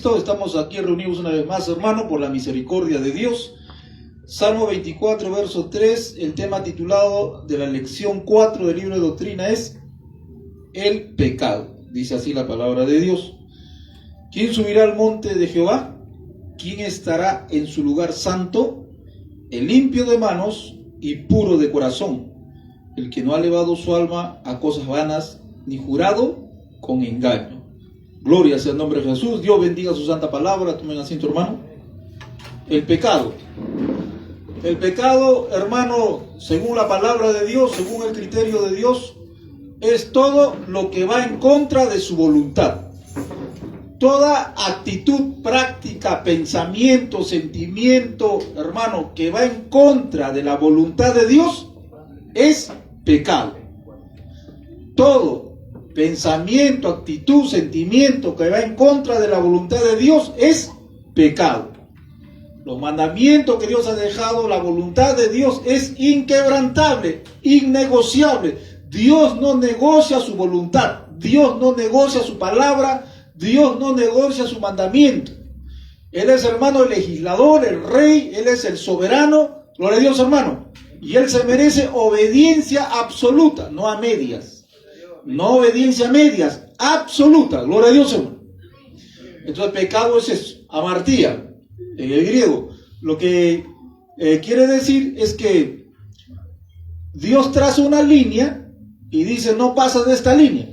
Cristo. Estamos aquí reunidos una vez más, hermano, por la misericordia de Dios. Salmo 24, verso 3, el tema titulado de la lección 4 del libro de doctrina es el pecado. Dice así la palabra de Dios. ¿Quién subirá al monte de Jehová? ¿Quién estará en su lugar santo? El limpio de manos y puro de corazón, el que no ha elevado su alma a cosas vanas, ni jurado con engaño. Gloria sea el nombre de Jesús. Dios bendiga su santa palabra. Tomen asiento, hermano. El pecado. El pecado, hermano, según la palabra de Dios, según el criterio de Dios, es todo lo que va en contra de su voluntad. Toda actitud, práctica, pensamiento, sentimiento, hermano, que va en contra de la voluntad de Dios, es pecado. Todo pensamiento, actitud, sentimiento que va en contra de la voluntad de Dios es pecado. Los mandamientos que Dios ha dejado, la voluntad de Dios es inquebrantable, innegociable. Dios no negocia su voluntad, Dios no negocia su palabra, Dios no negocia su mandamiento. Él es, hermano, el legislador, el rey, Él es el soberano. Gloria a Dios, hermano. Y Él se merece obediencia absoluta, no a medias. No obediencia a medias, absoluta. Gloria a Dios, hermano. Entonces, pecado es eso, amartía, en el griego. Lo que quiere decir es que Dios traza una línea y dice, no pasas de esta línea.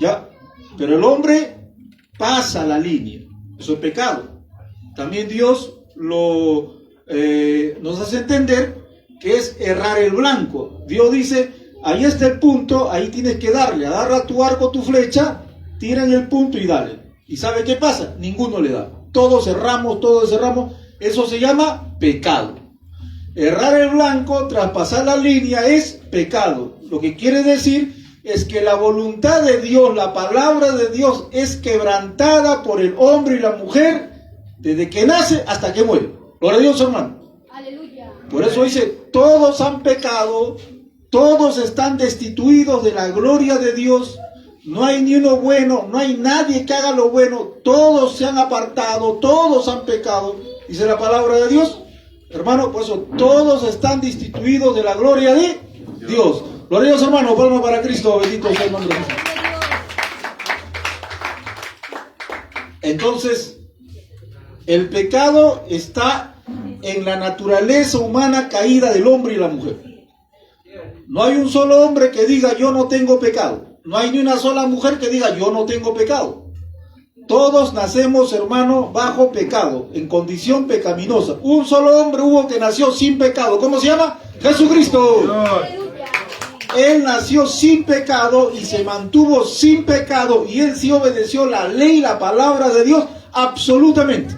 ¿Ya? Pero el hombre pasa la línea. Eso es pecado. También Dios nos hace entender que es errar el blanco. Dios dice, ahí está el punto, ahí tienes que darle. Agarra tu arco, tu flecha, tira en el punto y dale. ¿Y sabe qué pasa? Ninguno le da. Todos erramos. Eso se llama pecado. Errar el blanco, traspasar la línea es pecado. Lo que quiere decir es que la voluntad de Dios, la palabra de Dios es quebrantada por el hombre y la mujer desde que nace hasta que muere. Gloria a Dios, hermano. Aleluya. Por eso dice, todos han pecado, todos están destituidos de la gloria de Dios, no hay ni uno bueno, no hay nadie que haga lo bueno, todos se han apartado, todos han pecado, dice la palabra de Dios, hermano, por eso todos están destituidos de la gloria de Dios. Gloria a Dios, hermano, palma para Cristo, bendito sea el nombre de Dios. Entonces, el pecado está en la naturaleza humana caída del hombre y la mujer. No hay un solo hombre que diga yo no tengo pecado. No hay ni una sola mujer que diga yo no tengo pecado. Todos nacemos, hermano, bajo pecado, en condición pecaminosa. Un solo hombre hubo que nació sin pecado. ¿Cómo se llama? Jesucristo. Él nació sin pecado y se mantuvo sin pecado y él sí obedeció la ley, la palabra de Dios, absolutamente.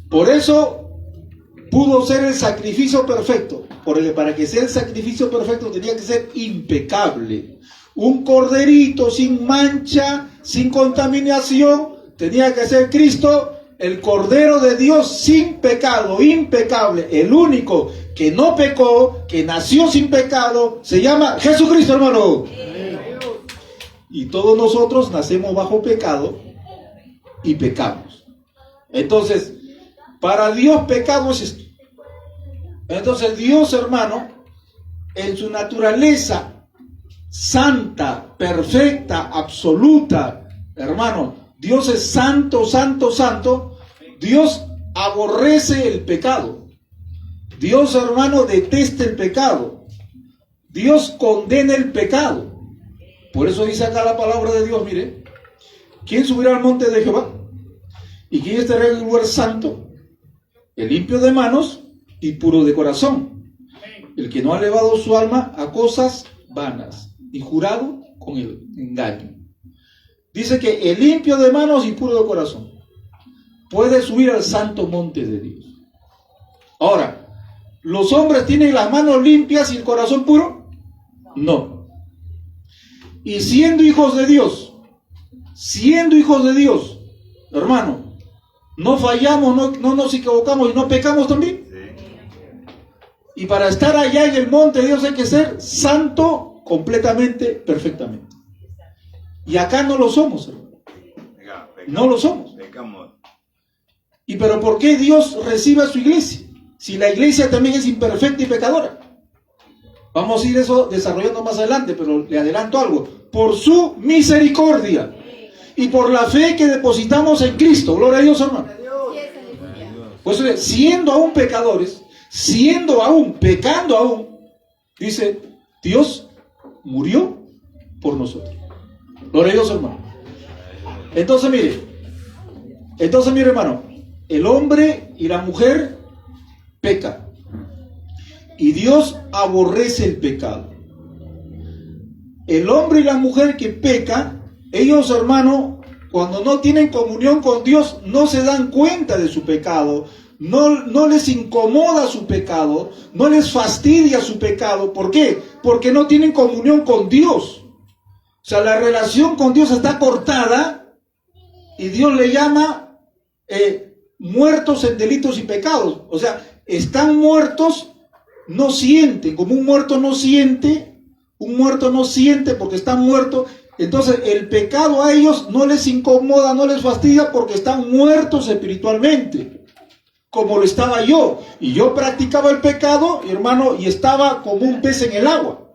Por eso pudo ser el sacrificio perfecto, porque para que sea el sacrificio perfecto tenía que ser impecable. Un corderito sin mancha, sin contaminación, tenía que ser Cristo, el Cordero de Dios sin pecado, impecable. El único que no pecó, que nació sin pecado, se llama Jesucristo, hermano. Y todos nosotros nacemos bajo pecado y pecamos. Entonces, para Dios pecado es esto. Entonces Dios, hermano, en su naturaleza santa, perfecta, absoluta, hermano, Dios es santo, santo, santo. Dios aborrece el pecado. Dios, hermano, detesta el pecado. Dios condena el pecado. Por eso dice acá la palabra de Dios, mire, ¿quién subirá al monte de Jehová? ¿Y quién estará en el lugar santo? El limpio de manos y puro de corazón, el que no ha elevado su alma a cosas vanas, y jurado con el engaño. Dice que el limpio de manos y puro de corazón puede subir al santo monte de Dios. Ahora, ¿los hombres tienen las manos limpias y el corazón puro? No. Y siendo hijos de Dios, hermano, no fallamos, no nos equivocamos y no pecamos también. Y para estar allá en el monte de Dios hay que ser santo completamente, perfectamente. Y acá no lo somos, hermano. No lo somos. Pecamos. ¿Y pero por qué Dios recibe a su iglesia? Si la iglesia también es imperfecta y pecadora. Vamos a ir eso desarrollando más adelante, pero le adelanto algo. Por su misericordia y por la fe que depositamos en Cristo. Gloria a Dios, hermano. Pues siendo aún pecadores, siendo aún, pecando aún, dice, Dios murió por nosotros. Gloria a Dios, hermano. Entonces mire, hermano, el hombre y la mujer pecan. Y Dios aborrece el pecado. El hombre y la mujer que pecan, ellos, hermano, cuando no tienen comunión con Dios, no se dan cuenta de su pecado, no les incomoda su pecado, no les fastidia su pecado. ¿Por qué? Porque no tienen comunión con Dios. O sea, la relación con Dios está cortada y Dios le llama muertos en delitos y pecados. O sea, están muertos, no sienten, como un muerto no siente porque está muerto. Entonces el pecado a ellos no les incomoda, no les fastidia porque están muertos espiritualmente, como lo estaba yo. Y yo practicaba el pecado, hermano, y estaba como un pez en el agua.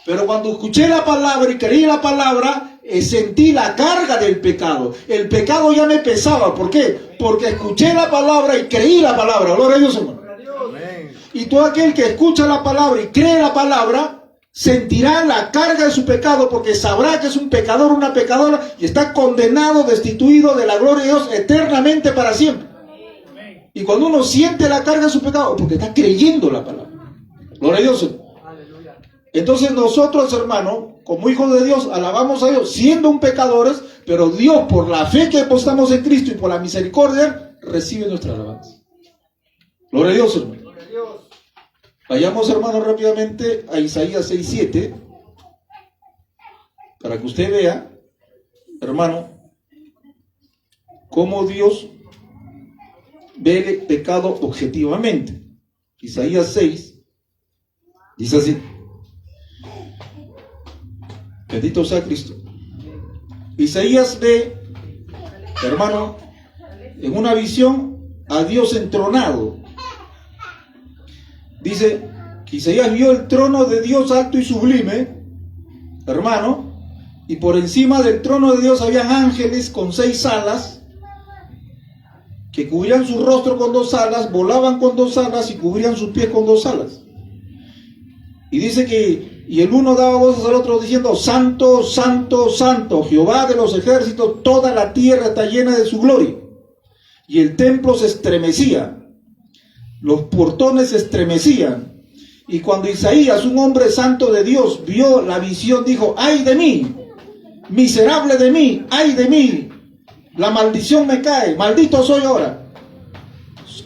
Pero cuando escuché la palabra y creí la palabra, sentí la carga del pecado. El pecado ya me pesaba. ¿Por qué? Porque escuché la palabra y creí la palabra. Gloria a Dios, hermano. Y todo aquel que escucha la palabra y cree la palabra, sentirá la carga de su pecado, porque sabrá que es un pecador, una pecadora, y está condenado, destituido de la gloria de Dios eternamente para siempre. Y cuando uno siente la carga de su pecado, porque está creyendo la palabra. Gloria a Dios. Entonces nosotros, hermano, como hijos de Dios, alabamos a Dios siendo un pecadores, pero Dios, por la fe que apostamos en Cristo y por la misericordia, recibe nuestra alabanza. Gloria a Dios, hermano. Vayamos, hermano, rápidamente a Isaías 6:7, para que usted vea, hermano, cómo Dios ve el pecado objetivamente. Isaías 6 dice así: bendito sea Cristo. Isaías ve, hermano, en una visión a Dios entronado. Dice que Isaías vio el trono de Dios alto y sublime, hermano, y por encima del trono de Dios habían ángeles con 6 alas, que cubrían su rostro con 2 alas, volaban con 2 alas y cubrían sus pies con 2 alas. Y dice que, y el uno daba voces al otro diciendo: Santo, Santo, Santo, Jehová de los ejércitos, toda la tierra está llena de su gloria. Y el templo se estremecía, los portones se estremecían. Y cuando Isaías, un hombre santo de Dios, vio la visión, dijo: ¡ay de mí! ¡Miserable de mí! ¡Ay de mí! La maldición me cae, maldito soy ahora,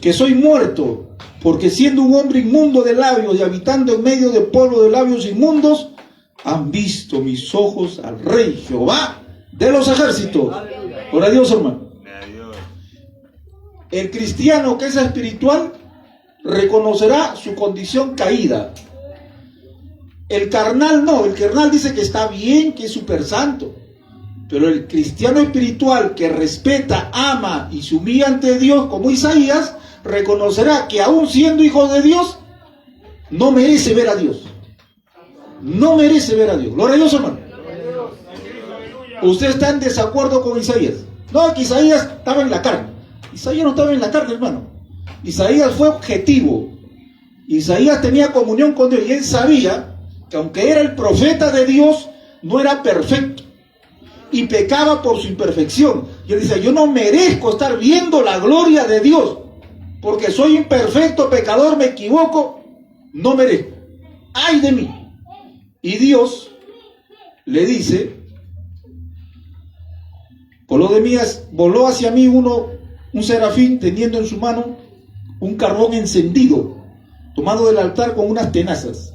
que soy muerto, porque siendo un hombre inmundo de labios y habitando en medio de polvo de labios inmundos, han visto mis ojos al Rey Jehová de los ejércitos. Por a Dios, hermano. El cristiano que es espiritual reconocerá su condición caída. El carnal no, el carnal dice que está bien, que es súper santo. Pero el cristiano espiritual que respeta, ama y se humilla ante Dios, como Isaías, reconocerá que aún siendo hijo de Dios, no merece ver a Dios. No merece ver a Dios. Gloria a Dios, hermano. Usted está en desacuerdo con Isaías. No, que Isaías estaba en la carne. Isaías no estaba en la carne, hermano. Isaías fue objetivo. Isaías tenía comunión con Dios y él sabía que aunque era el profeta de Dios, no era perfecto y pecaba por su imperfección. Y él dice: yo no merezco estar viendo la gloria de Dios porque soy imperfecto, pecador, me equivoco, no merezco. ¡Ay de mí! Y Dios le dice: voló hacia mí un serafín teniendo en su mano un carbón encendido, tomado del altar con unas tenazas,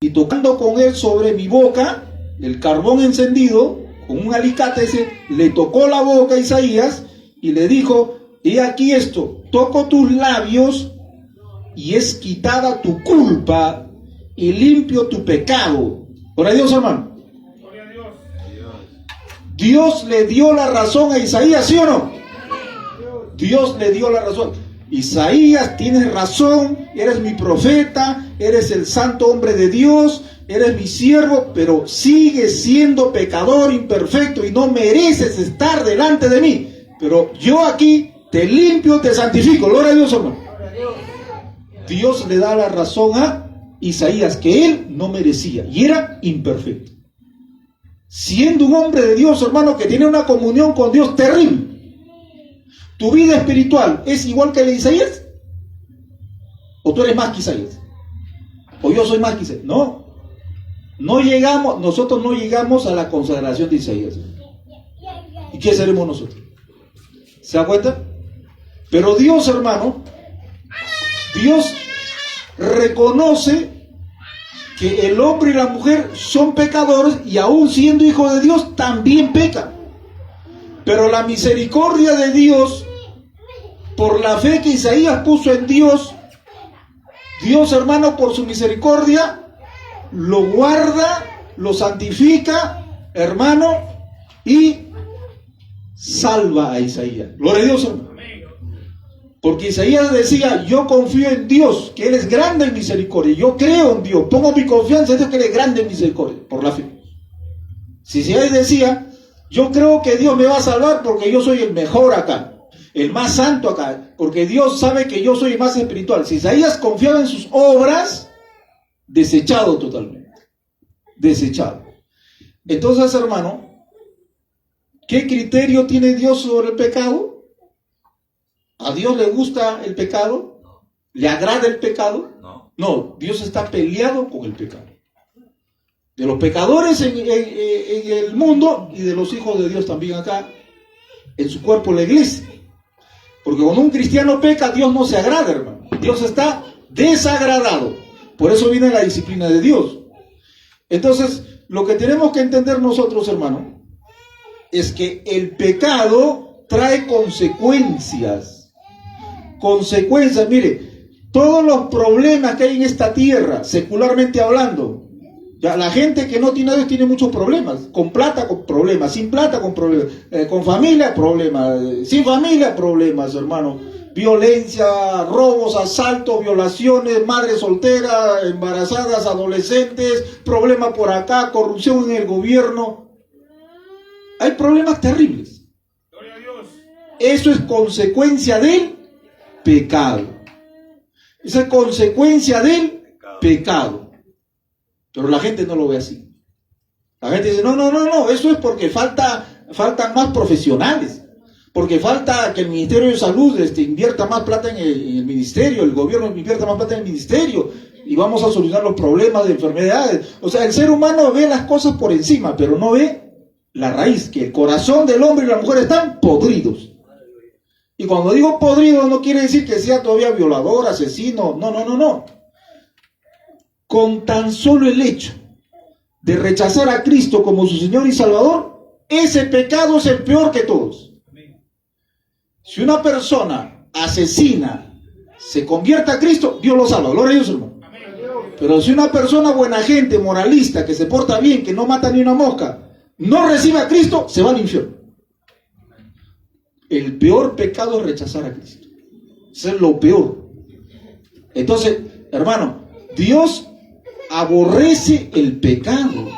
y tocando con él sobre mi boca, el carbón encendido, con un alicate le tocó la boca a Isaías y le dijo: he aquí esto, toco tus labios y es quitada tu culpa y limpio tu pecado. Por Dios, hermano. Dios le dio la razón a Isaías, ¿sí o no? Dios le dio la razón. Isaías, tienes razón, eres mi profeta, eres el santo hombre de Dios, eres mi siervo, pero sigues siendo pecador imperfecto y no mereces estar delante de mí. Pero yo aquí te limpio, te santifico. Gloria a Dios, hermano. Dios le da la razón a Isaías, que él no merecía y era imperfecto. Siendo un hombre de Dios, hermano, que tiene una comunión con Dios terrible. ¿Tu vida espiritual es igual que la de Isaías? ¿O tú eres más que Isaías? ¿O yo soy más que Isaías? No. Nosotros no llegamos a la consagración de Isaías. ¿Y qué seremos nosotros? ¿Se da cuenta? Pero Dios, hermano, Dios reconoce que el hombre y la mujer son pecadores y aún siendo hijos de Dios también pecan. Pero la misericordia de Dios, por la fe que Isaías puso en Dios, Dios, hermano, por su misericordia, lo guarda, lo santifica, hermano, y salva a Isaías. Gloria a Dios, hermano. Porque Isaías decía, yo confío en Dios, que Él es grande en misericordia. Yo creo en Dios, pongo mi confianza en Dios, que Él es grande en misericordia, por la fe. Si Isaías decía, yo creo que Dios me va a salvar porque yo soy el mejor acá, el más santo acá, porque Dios sabe que yo soy el más espiritual. Si Isaías confiaba en sus obras, desechado totalmente, desechado. Entonces, hermano, ¿qué criterio tiene Dios sobre el pecado? ¿A Dios le gusta el pecado? ¿Le agrada el pecado? No, Dios está peleado con el pecado. De los pecadores en el mundo y de los hijos de Dios también acá, en su cuerpo, la iglesia. Porque cuando un cristiano peca, Dios no se agrada, hermano. Dios está desagradado. Por eso viene la disciplina de Dios. Entonces, lo que tenemos que entender nosotros, hermano, es que el pecado trae consecuencias. Consecuencias, mire, todos los problemas que hay en esta tierra, secularmente hablando, ya la gente que no tiene a Dios tiene muchos problemas. Con plata, con problemas. Sin plata, con problemas. Con familia, problemas. Sin familia, problemas, hermano. Violencia, robos, asaltos, violaciones, madres solteras, embarazadas, adolescentes, problemas por acá, corrupción en el gobierno. Hay problemas terribles. Gloria a Dios. Eso es consecuencia del pecado. Esa es consecuencia del pecado. Pero la gente no lo ve así. La gente dice, no, eso es porque faltan más profesionales. Porque falta que el Ministerio de Salud invierta más plata en el ministerio, el gobierno invierta más plata en el ministerio, y vamos a solucionar los problemas de enfermedades. O sea, el ser humano ve las cosas por encima, pero no ve la raíz, que el corazón del hombre y la mujer están podridos. Y cuando digo podrido no quiere decir que sea todavía violador, asesino, no. Con tan solo el hecho de rechazar a Cristo como su Señor y Salvador, ese pecado es el peor que todos. Si una persona asesina se convierte a Cristo, Dios lo salva. Gloria a Dios, hermano. Pero si una persona buena gente, moralista, que se porta bien, que no mata ni una mosca, no recibe a Cristo, se va al infierno. El peor pecado es rechazar a Cristo. Eso es lo peor. Entonces, hermano, Dios aborrece el pecado.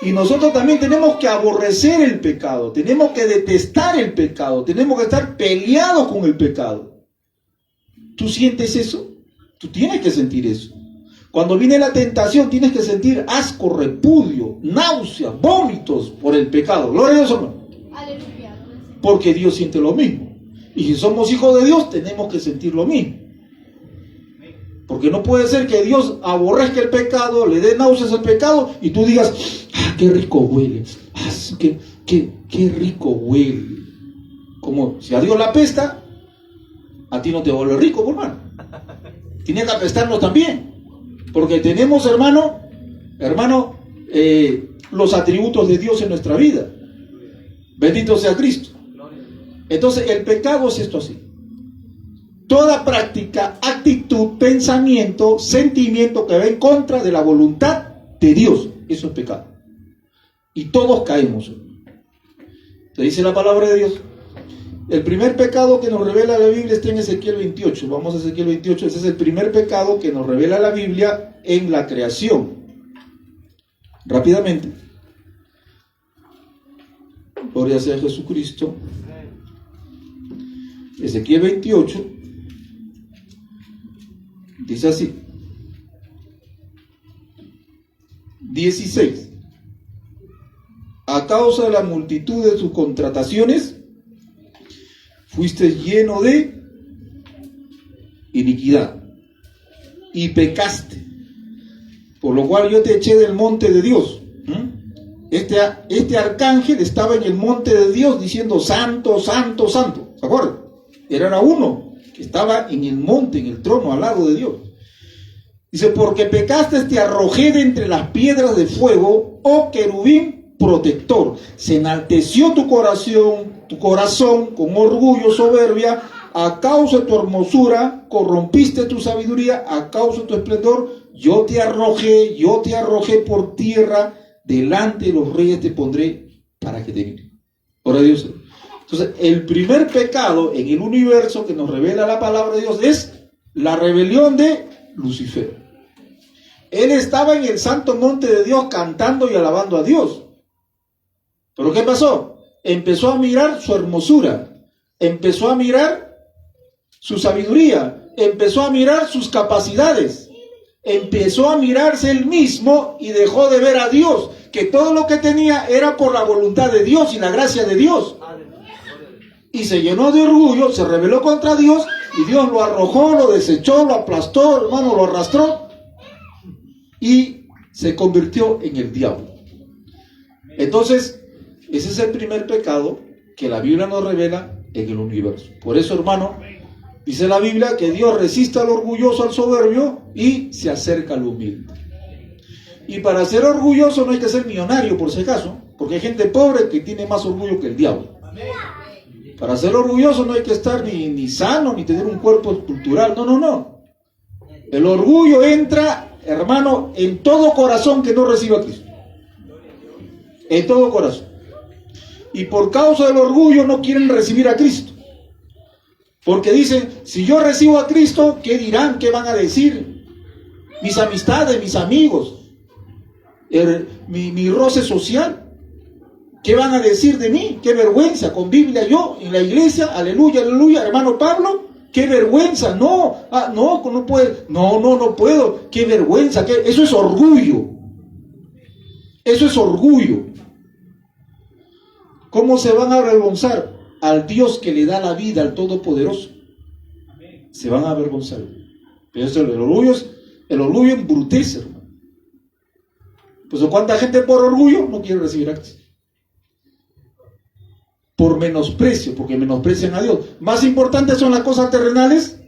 Y nosotros también tenemos que aborrecer el pecado, tenemos que detestar el pecado, tenemos que estar peleados con el pecado. ¿Tú sientes eso? Tú tienes que sentir eso. Cuando viene la tentación tienes que sentir asco, repudio, náuseas, vómitos por el pecado. Gloria a Dios, hermano. Aleluya. Porque Dios siente lo mismo. Y si somos hijos de Dios tenemos que sentir lo mismo. Porque no puede ser que Dios aborrezca el pecado, le dé náuseas al pecado y tú digas, qué rico huele, qué rico huele. Como si a Dios la apesta, a ti no te vuelve rico, hermano. Tiene que apestarnos también. Porque tenemos, hermano, los atributos de Dios en nuestra vida. Bendito sea Cristo. Entonces el pecado es esto así. Toda práctica, actitud, pensamiento, sentimiento que va en contra de la voluntad de Dios, eso es pecado. Y todos caemos. Se dice la palabra de Dios. El primer pecado que nos revela la Biblia está en Ezequiel 28. Vamos a Ezequiel 28. Ese es el primer pecado que nos revela la Biblia en la creación. Rápidamente. Gloria sea a Jesucristo. Ezequiel 28 dice así. 16. A causa de la multitud de tus contrataciones, fuiste lleno de iniquidad y pecaste, por lo cual yo te eché del monte de Dios. Este arcángel estaba en el monte de Dios diciendo santo, santo, santo. ¿Se acuerdan? Era uno que estaba en el monte, en el trono, al lado de Dios. Dice, porque pecaste, te arrojé de entre las piedras de fuego, oh querubín protector. Se enalteció tu corazón con orgullo, soberbia, a causa de tu hermosura, corrompiste tu sabiduría, a causa de tu esplendor, yo te arrojé por tierra, delante de los reyes te pondré para que te miren. Por Dios. Entonces, el primer pecado en el universo que nos revela la palabra de Dios es la rebelión de Lucifer. Él estaba en el santo monte de Dios cantando y alabando a Dios. ¿Pero qué pasó? Empezó a mirar su hermosura, empezó a mirar su sabiduría, empezó a mirar sus capacidades, empezó a mirarse él mismo y dejó de ver a Dios, que todo lo que tenía era por la voluntad de Dios y la gracia de Dios. Y se llenó de orgullo, se rebeló contra Dios y Dios lo arrojó, lo desechó, lo aplastó, hermano, lo arrastró y se convirtió en el diablo. Entonces, ese es el primer pecado que la Biblia nos revela en el universo. Por eso, hermano, dice la Biblia que Dios resiste al orgulloso, al soberbio y se acerca al humilde. Y para ser orgulloso no hay que ser millonario, por si acaso, porque hay gente pobre que tiene más orgullo que el diablo. Para ser orgulloso no hay que estar ni sano, ni tener un cuerpo escultural. No. El orgullo entra, hermano, en todo corazón que no reciba a Cristo. En todo corazón. Y por causa del orgullo no quieren recibir a Cristo. Porque dicen, si yo recibo a Cristo, ¿qué dirán? ¿Qué van a decir? Mis amistades, mis amigos, mi roce social. ¿Qué van a decir de mí? ¡Qué vergüenza! Con Biblia yo, en la iglesia, aleluya, aleluya, hermano Pablo, ¡qué vergüenza! No puede, no puedo, ¡qué vergüenza! Eso es orgullo. Eso es orgullo. ¿Cómo se van a avergonzar al Dios que le da la vida, al Todopoderoso? Se van a avergonzar. Pero eso, el orgullo embrutece, hermano. Pues ¿cuánta gente por orgullo no quiere recibir a Cristo? Por menosprecio, porque menosprecian a Dios. Más importantes son las cosas terrenales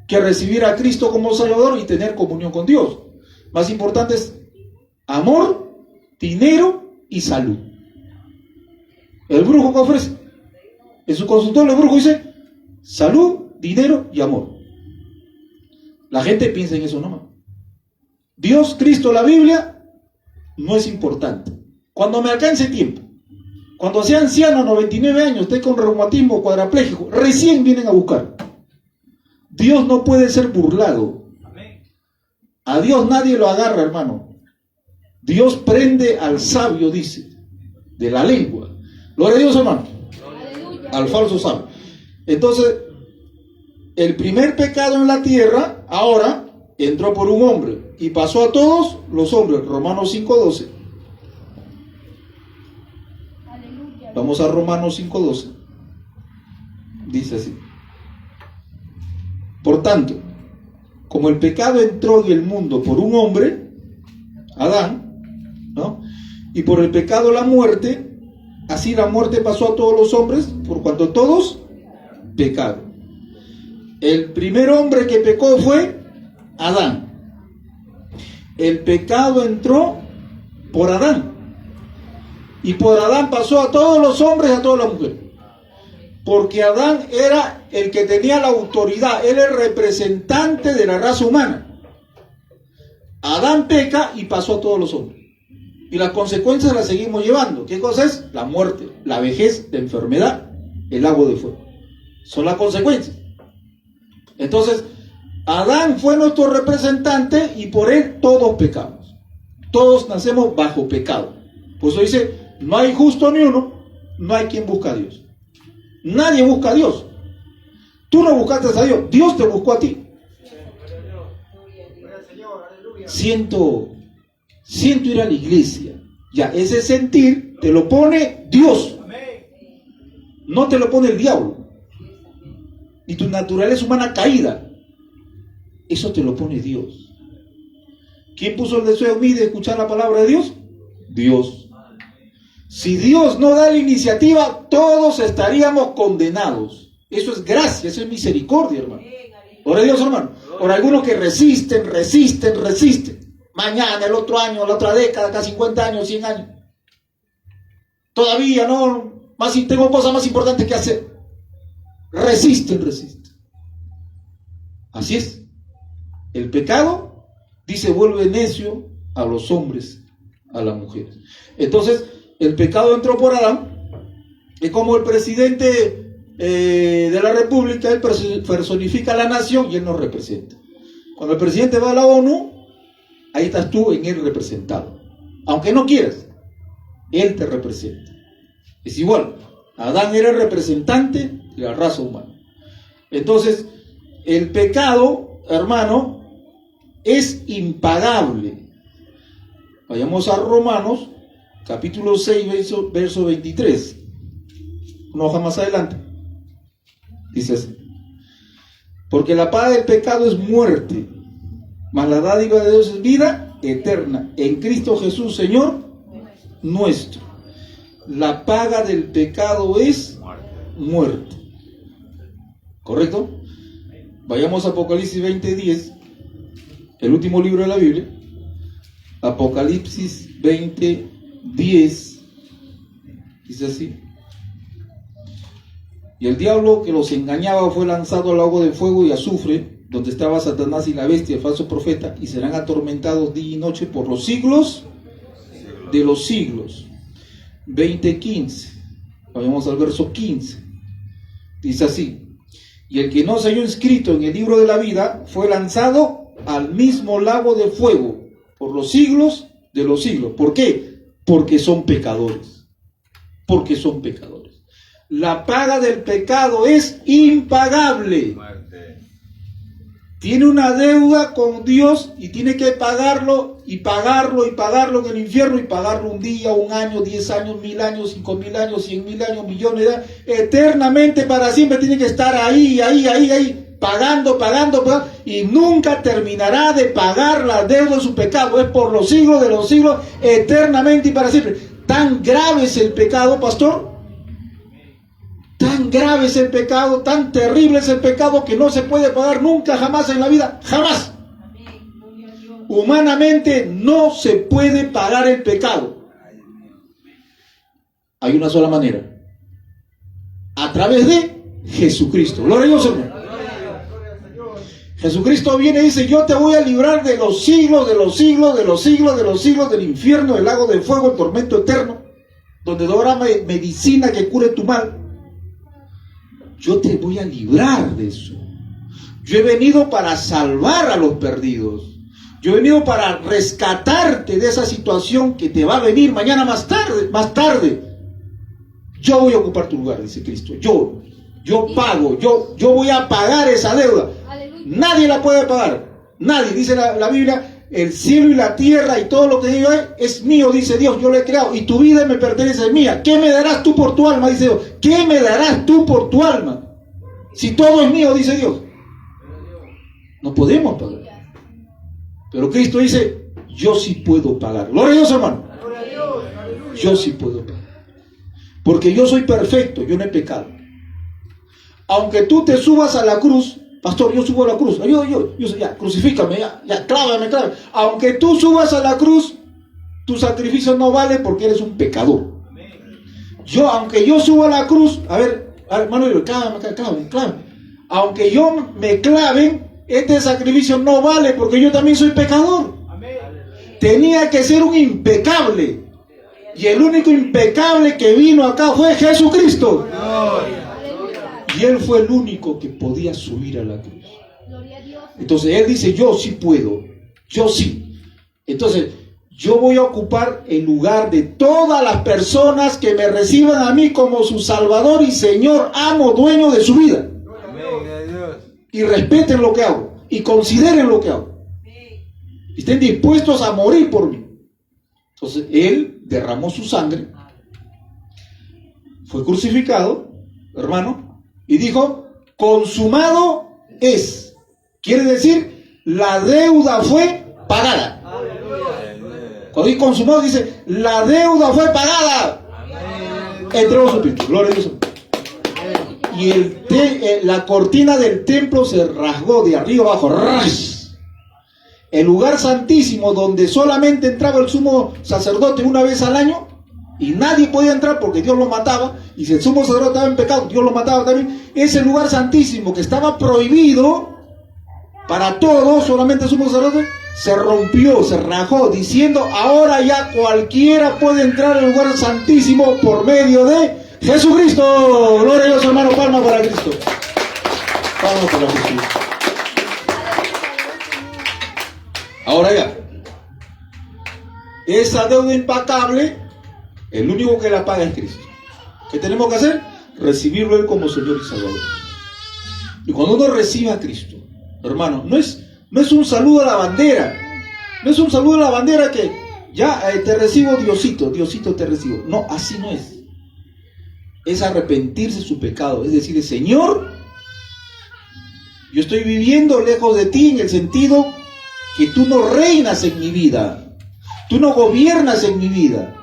que recibir a Cristo como Salvador y tener comunión con Dios. Más importante es amor, dinero y salud. El brujo que ofrece en su consultorio, el brujo dice salud, dinero y amor. La gente piensa en eso nomás. Dios, Cristo, la Biblia no es importante. Cuando me alcance tiempo, cuando sea anciano, 99 años, esté con reumatismo, cuadrapléjico, recién vienen a buscar. Dios no puede ser burlado. A Dios nadie lo agarra, hermano. Dios prende al sabio, dice, de la lengua. Gloria a Dios, hermano. Aleluya. Al falso sabio. Entonces, el primer pecado en la tierra, ahora, entró por un hombre y pasó a todos los hombres. Romanos 5:12. Vamos a Romanos 5:12. Dice así. Por tanto, como el pecado entró en el mundo por un hombre, Adán, ¿no? Y por el pecado la muerte, así la muerte pasó a todos los hombres, por cuanto todos pecaron. El primer hombre que pecó fue Adán. El pecado entró por Adán. Y por Adán pasó a todos los hombres y a todas las mujeres. Porque Adán era el que tenía la autoridad, él es el representante de la raza humana. Adán peca y pasó a todos los hombres. Y las consecuencias las seguimos llevando. ¿Qué cosa es? La muerte, la vejez, la enfermedad, el lago de fuego. Son las consecuencias. Entonces, Adán fue nuestro representante y por él todos pecamos. Todos nacemos bajo pecado. Por eso dice, no hay justo ni uno, no hay quien busca a Dios. Nadie busca a Dios. Tú no buscaste a Dios, Dios te buscó a ti. Siento ir a la iglesia. Ya, ese sentir te lo pone Dios. No te lo pone el diablo. Ni tu naturaleza humana caída. Eso te lo pone Dios. ¿Quién puso el deseo en mí de escuchar la palabra de Dios? Dios. Si Dios no da la iniciativa, todos estaríamos condenados. Eso es gracia, eso es misericordia, hermano. Ora Dios, hermano. Ahora algunos que resisten. Mañana, el otro año, la otra década, acá 50 años, 100 años. Todavía no, tengo cosas más importantes que hacer. Resisten. Así es. El pecado, dice, vuelve necio a los hombres, a las mujeres. Entonces, el pecado entró por Adán. Es como el presidente de la República, él personifica a la nación y él nos representa. Cuando el presidente va a la ONU, ahí estás tú en él representado. Aunque no quieras, él te representa. Es igual, Adán era el representante de la raza humana. Entonces, el pecado, hermano, es impagable. Vayamos a Romanos, capítulo 6, verso 23. Una hoja más adelante. Dice así: porque la paga del pecado es muerte, mas la dádiva de Dios es vida eterna en Cristo Jesús, Señor nuestro. La paga del pecado es muerte. ¿Correcto? Vayamos a Apocalipsis 20:10, el último libro de la Biblia. Apocalipsis 20:10 dice así: y el diablo que los engañaba fue lanzado al lago de fuego y azufre, donde estaba Satanás y la bestia, el falso profeta, y serán atormentados día y noche por los siglos de los siglos. 20:15. Vayamos al verso 15. Dice así: y el que no se halló inscrito en el libro de la vida fue lanzado al mismo lago de fuego por los siglos de los siglos. ¿Por qué? Porque son pecadores. Porque son pecadores. La paga del pecado es impagable. Tiene una deuda con Dios y tiene que pagarlo en el infierno, y pagarlo un día, un año, 10 años, 1000 años, 5000 años, 100.000 años, millones de años, eternamente, para siempre. Tiene que estar ahí, pagando, y nunca terminará de pagar la deuda de su pecado. Es por los siglos de los siglos, eternamente y para siempre. Tan grave es el pecado, pastor. Tan grave es el pecado, tan terrible es el pecado, que no se puede pagar nunca, jamás en la vida, jamás. Humanamente no se puede pagar el pecado. Hay una sola manera: a través de Jesucristo. Gloria a Dios, hermano. Jesucristo viene y dice: yo te voy a librar de los siglos, de los siglos, de los siglos, de los siglos, del infierno, del lago de fuego, el tormento eterno, donde no habrá medicina que cure tu mal. Yo te voy a librar de eso. Yo he venido para salvar a los perdidos. Yo he venido para rescatarte de esa situación que te va a venir mañana más tarde. Yo voy a ocupar tu lugar, dice Cristo. Yo pago, yo voy a pagar esa deuda. Nadie la puede pagar. Nadie, dice la Biblia: el cielo y la tierra y todo lo que digo es mío, dice Dios, yo lo he creado, y tu vida me pertenece, es mía. ¿Qué me darás tú por tu alma? Dice Dios. ¿Qué me darás tú por tu alma? Si todo es mío, dice Dios. No podemos pagar. Pero Cristo dice: yo sí puedo pagar. Gloria a Dios, hermano. Yo sí puedo pagar. Porque yo soy perfecto, yo no he pecado. Aunque tú te subas a la cruz, pastor, yo subo a la cruz. Yo ya, crucifícame, ya, clávame. Aunque tú subas a la cruz, tu sacrificio no vale, porque eres un pecador. Aunque yo suba a la cruz, a ver, Manuel, clávame. Aunque yo me claven, este sacrificio no vale, porque yo también soy pecador. tenía que ser un impecable. Y el único impecable que vino acá fue Jesucristo. Y Él fue el único que podía subir a la cruz. Entonces Él dice, yo sí puedo, yo sí. Entonces, yo voy a ocupar el lugar de todas las personas que me reciban a mí como su Salvador y Señor, amo, dueño de su vida. Y respeten lo que hago. Y consideren lo que hago. Y estén dispuestos a morir por mí. Entonces, Él derramó su sangre. Fue crucificado, hermano. Y dijo, consumado es. Quiere decir, la deuda fue pagada. Cuando dice consumado, dice, la deuda fue pagada. Entregó su Cristo. Gloria a Dios. Y la cortina del templo se rasgó de arriba abajo. ¡Ras! El lugar santísimo donde solamente entraba el sumo sacerdote una vez al año y nadie podía entrar porque Dios lo mataba. Y si el sumo sacerdote estaba en pecado, Dios lo mataba también. Ese lugar santísimo que estaba prohibido para todos, solamente el sumo sacerdote, se rompió, se rajó, diciendo, ahora ya cualquiera puede entrar al lugar santísimo por medio de Jesucristo. Gloria a Dios, hermano. Palma para Cristo. Palma para Jesús. Ahora ya, esa deuda impagable, el único que la paga es Cristo. ¿Qué tenemos que hacer? Recibirlo Él como Señor y Salvador. Y cuando uno recibe a Cristo, hermano, no es un saludo a la bandera. No es un saludo a la bandera que ya te recibo, Diosito, Diosito te recibo. No, así no es. Es arrepentirse de su pecado. Es decir, Señor, yo estoy viviendo lejos de ti en el sentido que tú no reinas en mi vida. Tú no gobiernas en mi vida.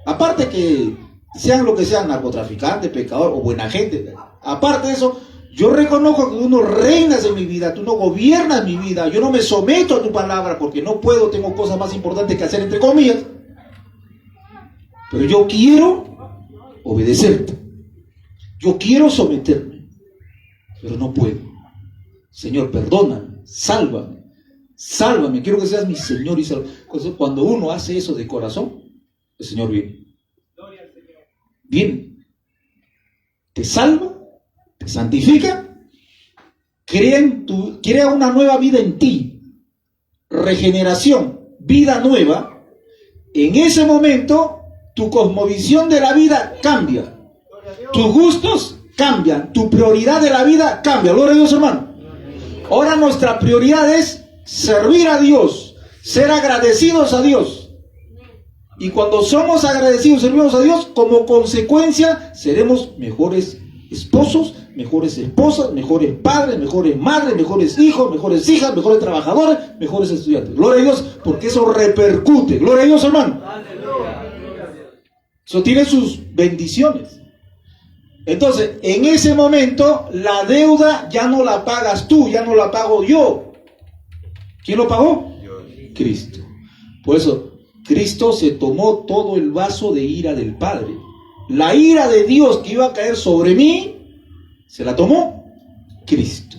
Aparte que sean lo que sean, narcotraficantes, pecador o buena gente. Aparte de eso, yo reconozco que tú no reinas en mi vida, tú no gobiernas mi vida, yo no me someto a tu palabra porque no puedo, tengo cosas más importantes que hacer, entre comillas. Pero yo quiero obedecerte. Yo quiero someterme, pero no puedo. Señor, perdóname, sálvame, sálvame, quiero que seas mi Señor y Salvador. Cuando uno hace eso de corazón, el Señor viene. Viene, te salva, te santifica, crea una nueva vida en ti, regeneración, vida nueva. En ese momento, tu cosmovisión de la vida cambia, tus gustos cambian, tu prioridad de la vida cambia. Gloria a Dios, hermano. Ahora nuestra prioridad es servir a Dios, ser agradecidos a Dios. Y cuando somos agradecidos, servimos a Dios, como consecuencia seremos mejores esposos, mejores esposas, mejores padres, mejores madres, mejores hijos, mejores hijas, mejores trabajadores, mejores estudiantes. Gloria a Dios, porque eso repercute. Gloria a Dios, hermano. Eso tiene sus bendiciones. Entonces, en ese momento, la deuda ya no la pagas tú, ya no la pago yo. ¿Quién lo pagó? Cristo. Por eso, Cristo se tomó todo el vaso de ira del Padre. La ira de Dios que iba a caer sobre mí, se la tomó Cristo.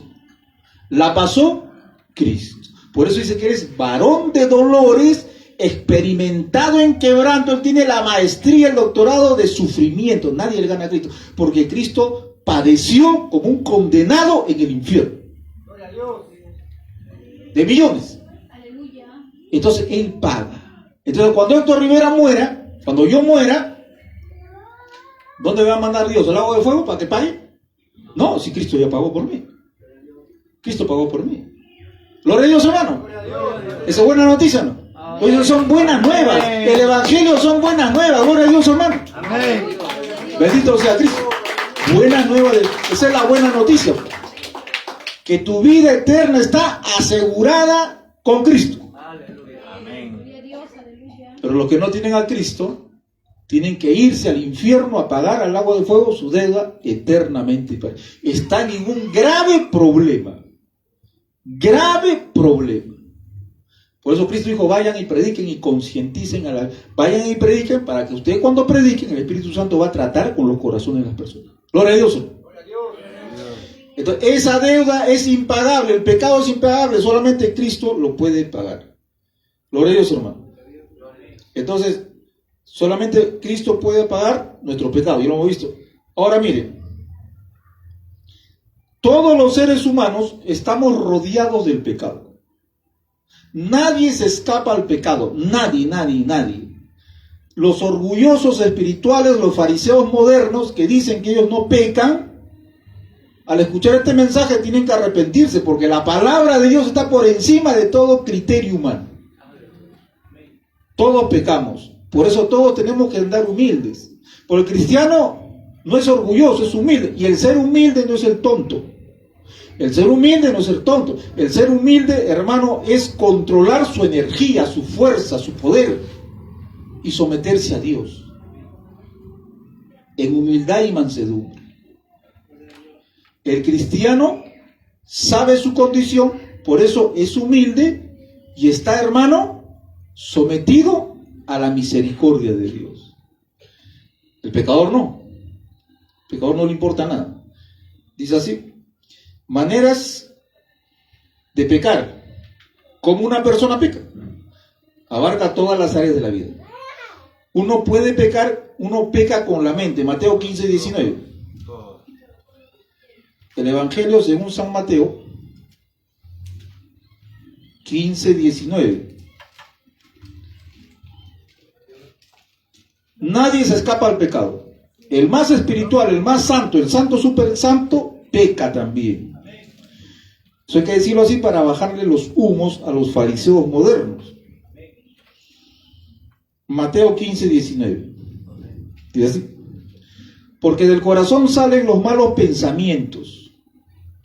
La pasó Cristo. Por eso dice que eres varón de dolores, experimentado en quebranto. Él tiene la maestría, el doctorado de sufrimiento. Nadie le gana a Cristo, porque Cristo padeció como un condenado en el infierno. De millones. Entonces Él paga. Entonces cuando Héctor Rivera muera, cuando yo muera, ¿dónde me va a mandar Dios? ¿El lago de fuego para que pague? No, si Cristo ya pagó por mí. Cristo pagó por mí. Gloria a Dios, hermano. Esa es buena noticia, ¿no? Oye, son buenas nuevas. El evangelio son buenas nuevas. Gloria a Dios, hermano. Bendito sea Cristo. Buenas nuevas. Esa es la buena noticia. Que tu vida eterna está asegurada con Cristo. Pero los que no tienen a Cristo tienen que irse al infierno a pagar al lago de fuego su deuda eternamente. Están en un grave problema. Grave problema. Por eso Cristo dijo, vayan y prediquen y concienticen vayan y prediquen, para que ustedes cuando prediquen, el Espíritu Santo va a tratar con los corazones de las personas. Gloria a Dios. Entonces, esa deuda es impagable, el pecado es impagable, solamente Cristo lo puede pagar. Gloria a Dios, hermano. Entonces, solamente Cristo puede pagar nuestro pecado, ya lo hemos visto. Ahora miren, todos los seres humanos estamos rodeados del pecado. Nadie se escapa al pecado, nadie, nadie, nadie. Los orgullosos espirituales, los fariseos modernos que dicen que ellos no pecan, al escuchar este mensaje tienen que arrepentirse, porque la palabra de Dios está por encima de todo criterio humano. Todos pecamos, por eso todos tenemos que andar humildes. Porque el cristiano no es orgulloso, es humilde, y el ser humilde no es el tonto. El ser humilde no es el tonto. El ser humilde, hermano, es controlar su energía, su fuerza, su poder y someterse a Dios en humildad y mansedumbre. El cristiano sabe su condición, por eso es humilde y está, hermano, sometido a la misericordia de Dios. El pecador no. El pecador no le importa nada. Dice así: maneras de pecar. ¿Cómo una persona peca? Abarca todas las áreas de la vida. Uno puede pecar, uno peca con la mente. Mateo 15, 19. El Evangelio según San Mateo 15, 19. Nadie se escapa al pecado. El más espiritual, el más santo, el santo super santo, peca también. Eso hay que decirlo así para bajarle los humos a los fariseos modernos. Mateo 15, 19. Dice así: porque del corazón salen los malos pensamientos,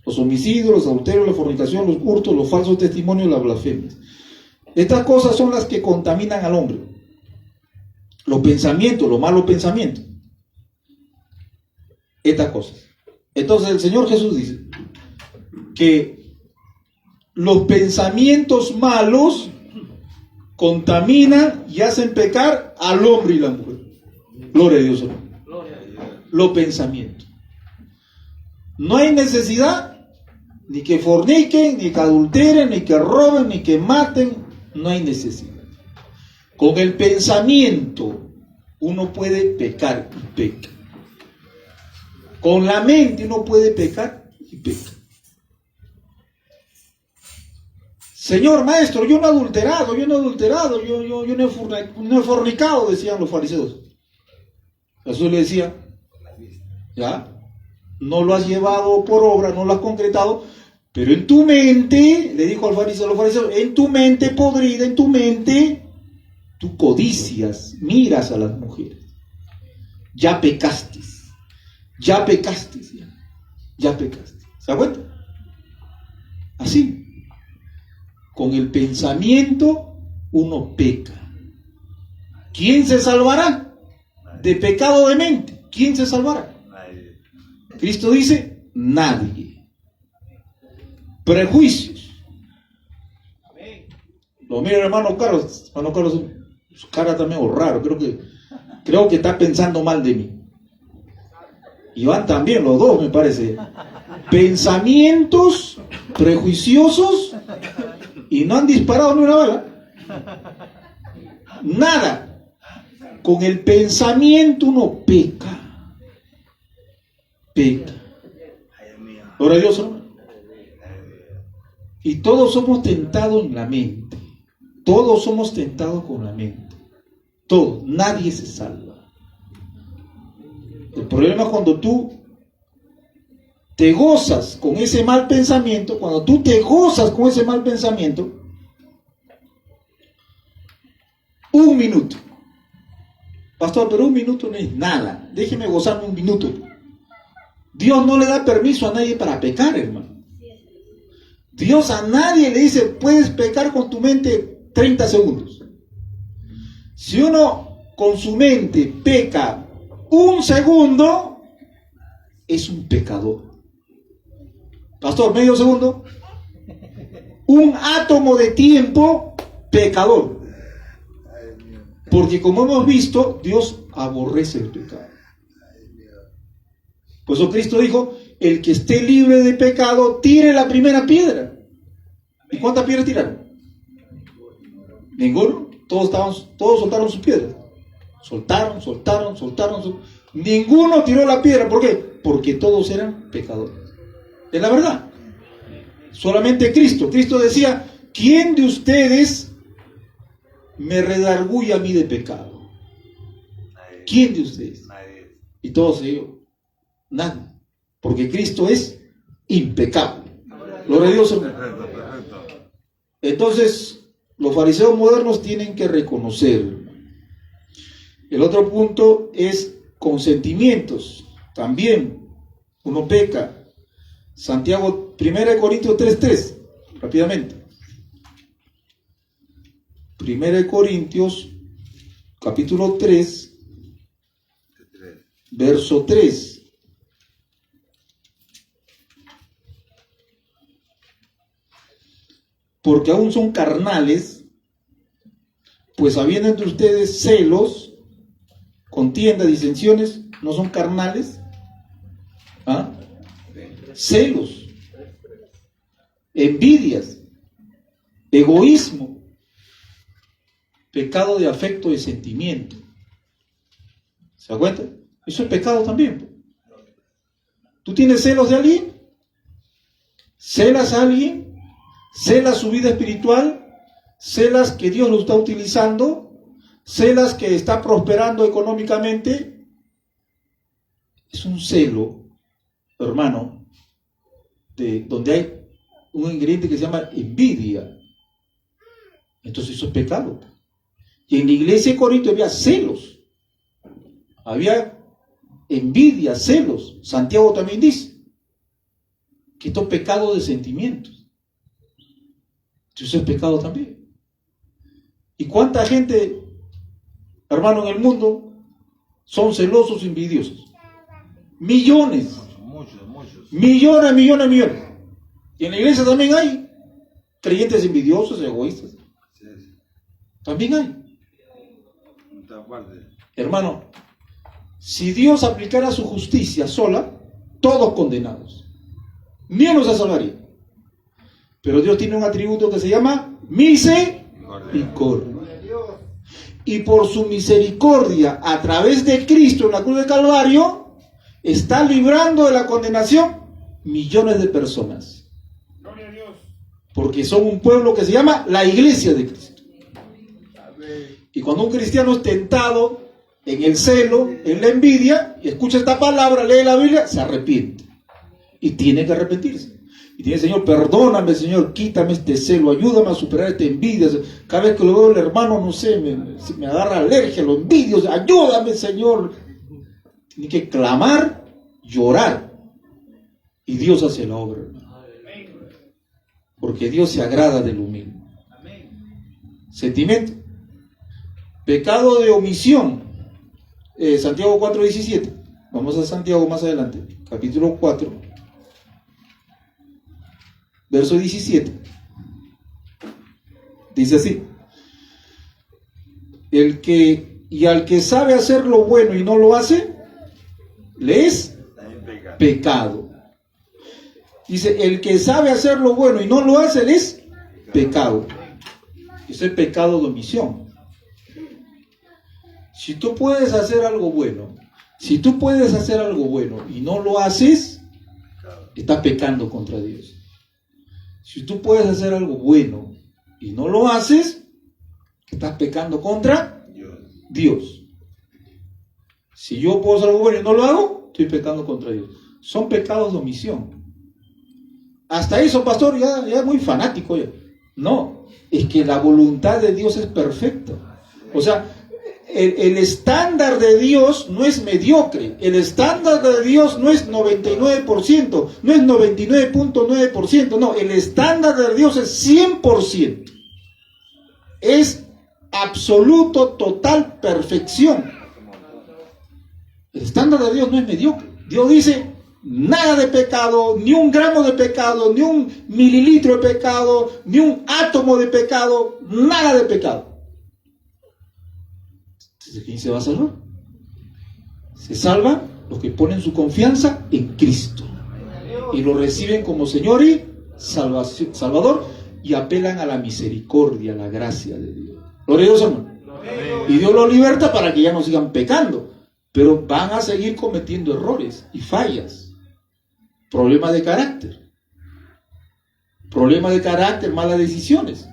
los homicidios, los adulterios, la fornicación, los hurtos, los falsos testimonios, las blasfemias. Estas cosas son las que contaminan al hombre. Los pensamientos, los malos pensamientos. Estas cosas. Entonces el Señor Jesús dice que los pensamientos malos contaminan y hacen pecar al hombre y la mujer. Gloria a Dios, hermano. Los pensamientos. No hay necesidad ni que forniquen, ni que adulteren, ni que roben, ni que maten. No hay necesidad. Con el pensamiento uno puede pecar y peca. Con la mente uno puede pecar y peca. Señor maestro, yo no he adulterado, yo no he fornicado, decían los fariseos. Jesús le decía, ¿ya? No lo has llevado por obra, no lo has concretado, pero en tu mente, le dijo al fariseo, a los fariseos, en tu mente podrida, en tu mente, tú codicias, miras a las mujeres. Ya pecaste, ya pecaste, ya pecaste. ¿Se da cuenta? Así. Con el pensamiento uno peca. ¿Quién se salvará de pecado de mente? ¿Quién se salvará? Cristo dice, nadie. Prejuicios. Lo mira el hermano Carlos, su cara está medio raro, creo que está pensando mal de mí. Iván también, los dos me parece. Pensamientos prejuiciosos y no han disparado ni una bala. Nada. Con el pensamiento uno peca. Peca. Gloria a Dios, hermano. Y todos somos tentados en la mente. Todos somos tentados con la mente. Todos. Nadie se salva. El problema es cuando tú te gozas con ese mal pensamiento, cuando tú te gozas con ese mal pensamiento, un minuto. Pastor, pero un minuto no es nada. Déjeme gozarme un minuto. Dios no le da permiso a nadie para pecar, hermano. Dios a nadie le dice, puedes pecar con tu mente 30 segundos. Si uno con su mente peca un segundo, es un pecador. Pastor, medio segundo. Un átomo de tiempo, pecador. Porque como hemos visto, Dios aborrece el pecado. Por eso Cristo dijo, el que esté libre de pecado, tire la primera piedra. ¿Y cuántas piedras tiraron? Ninguno. Todos soltaron sus piedras. Soltaron. Ninguno tiró la piedra. ¿Por qué? Porque todos eran pecadores. Es la verdad. Solamente Cristo. Cristo decía, ¿quién de ustedes me redarguye a mí de pecado? ¿Quién de ustedes? Y todos ellos, nadie. Porque Cristo es impecable. Gloria a Dios, hermano. Entonces, los fariseos modernos tienen que reconocer. El otro punto es consentimientos. También uno peca. Santiago, 1 Corintios 3:3, rápidamente. 1 Corintios, capítulo 3, verso 3. Porque aún son carnales, pues habiendo entre ustedes celos, contiendas, disensiones, ¿no son carnales? ¿Ah? Celos, envidias, egoísmo, pecado de afecto, de sentimiento. ¿Se da cuenta? Eso es pecado también. ¿Tú tienes celos de alguien? ¿Celas a alguien? ¿Celas su vida espiritual? ¿Celas que Dios lo está utilizando? ¿Celas que está prosperando económicamente? Es un celo, hermano, donde hay un ingrediente que se llama envidia. Entonces eso es pecado. Y en la iglesia de Corinto había celos, había envidia, celos. Santiago también dice que esto es pecado de sentimientos. Eso es pecado también. ¿Y cuánta gente, hermano, en el mundo son celosos, envidiosos? Millones. Muchos. Millones. Y en la iglesia también hay creyentes envidiosos, egoístas. También hay. Hermano, si Dios aplicara su justicia sola, todos condenados, ni uno se salvaría. Pero Dios tiene un atributo que se llama misericordia. Y por su misericordia, a través de Cristo en la cruz de Calvario, está librando de la condenación millones de personas. Porque son un pueblo que se llama la iglesia de Cristo. Y cuando un cristiano es tentado en el celo, en la envidia, y escucha esta palabra, lee la Biblia, se arrepiente. Y tiene que arrepentirse. Y tiene, Señor, perdóname, Señor, quítame este celo, ayúdame a superar esta envidia. Cada vez que lo veo el hermano, no sé, me agarra alergia, lo envidio, ayúdame, Señor. Tiene que clamar, llorar. Y Dios hace la obra, hermano. Porque Dios se agrada del humilde. Sentimiento. Pecado de omisión. Santiago 4:17. Vamos a Santiago más adelante. Capítulo 4. Verso 17. Dice así. Al que sabe hacer lo bueno y no lo hace, le es pecado. Dice, el que sabe hacer lo bueno y no lo hace, le es pecado. Ese es pecado de omisión. Si tú puedes hacer algo bueno, y no lo haces, estás pecando contra Dios. Si tú puedes hacer algo bueno y no lo haces, estás pecando contra Dios. Si yo puedo hacer algo bueno y no lo hago, estoy pecando contra Dios. Son pecados de omisión. Hasta eso, pastor, ya es muy fanático. Ya. No, es que la voluntad de Dios es perfecta. O sea, el estándar de Dios no es mediocre. El estándar de Dios no es 99%, no es 99.9%. No, el estándar de Dios es 100%. Es absoluto, total perfección. El estándar de Dios no es mediocre. Dios dice, nada de pecado, ni un gramo de pecado, ni un mililitro de pecado, ni un átomo de pecado, nada de pecado. Entonces, ¿quién se va a salvar? Se salvan los que ponen su confianza en Cristo y lo reciben como Señor y Salvador y apelan a la misericordia, a la gracia de Dios. Gloria a Dios, hermano. Y Dios los liberta para que ya no sigan pecando. Pero van a seguir cometiendo errores y fallas. Problemas de carácter. Problemas de carácter, malas decisiones.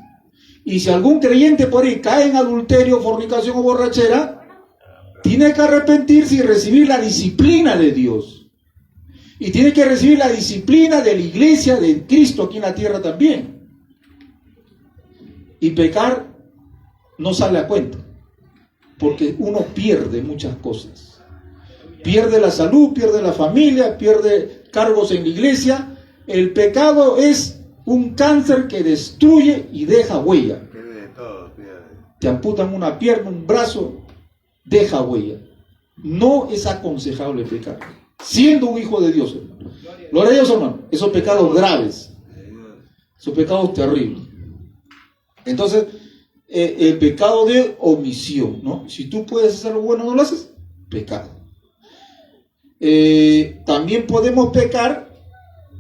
Y si algún creyente por ahí cae en adulterio, fornicación o borrachera, tiene que arrepentirse y recibir la disciplina de Dios. Y tiene que recibir la disciplina de la iglesia de Cristo aquí en la tierra también. Y pecar no sale a cuenta, porque uno pierde muchas cosas. Pierde la salud, pierde la familia, pierde cargos en la iglesia. El pecado es un cáncer que destruye y deja huella. Te amputan una pierna, un brazo, deja huella. No es aconsejable pecar, siendo un hijo de Dios, hermano. Gloria a Dios, hermano. Esos pecados graves, esos pecados terribles. Entonces, el pecado de omisión, ¿no? Si tú puedes hacer lo bueno, no lo haces, pecado. También podemos pecar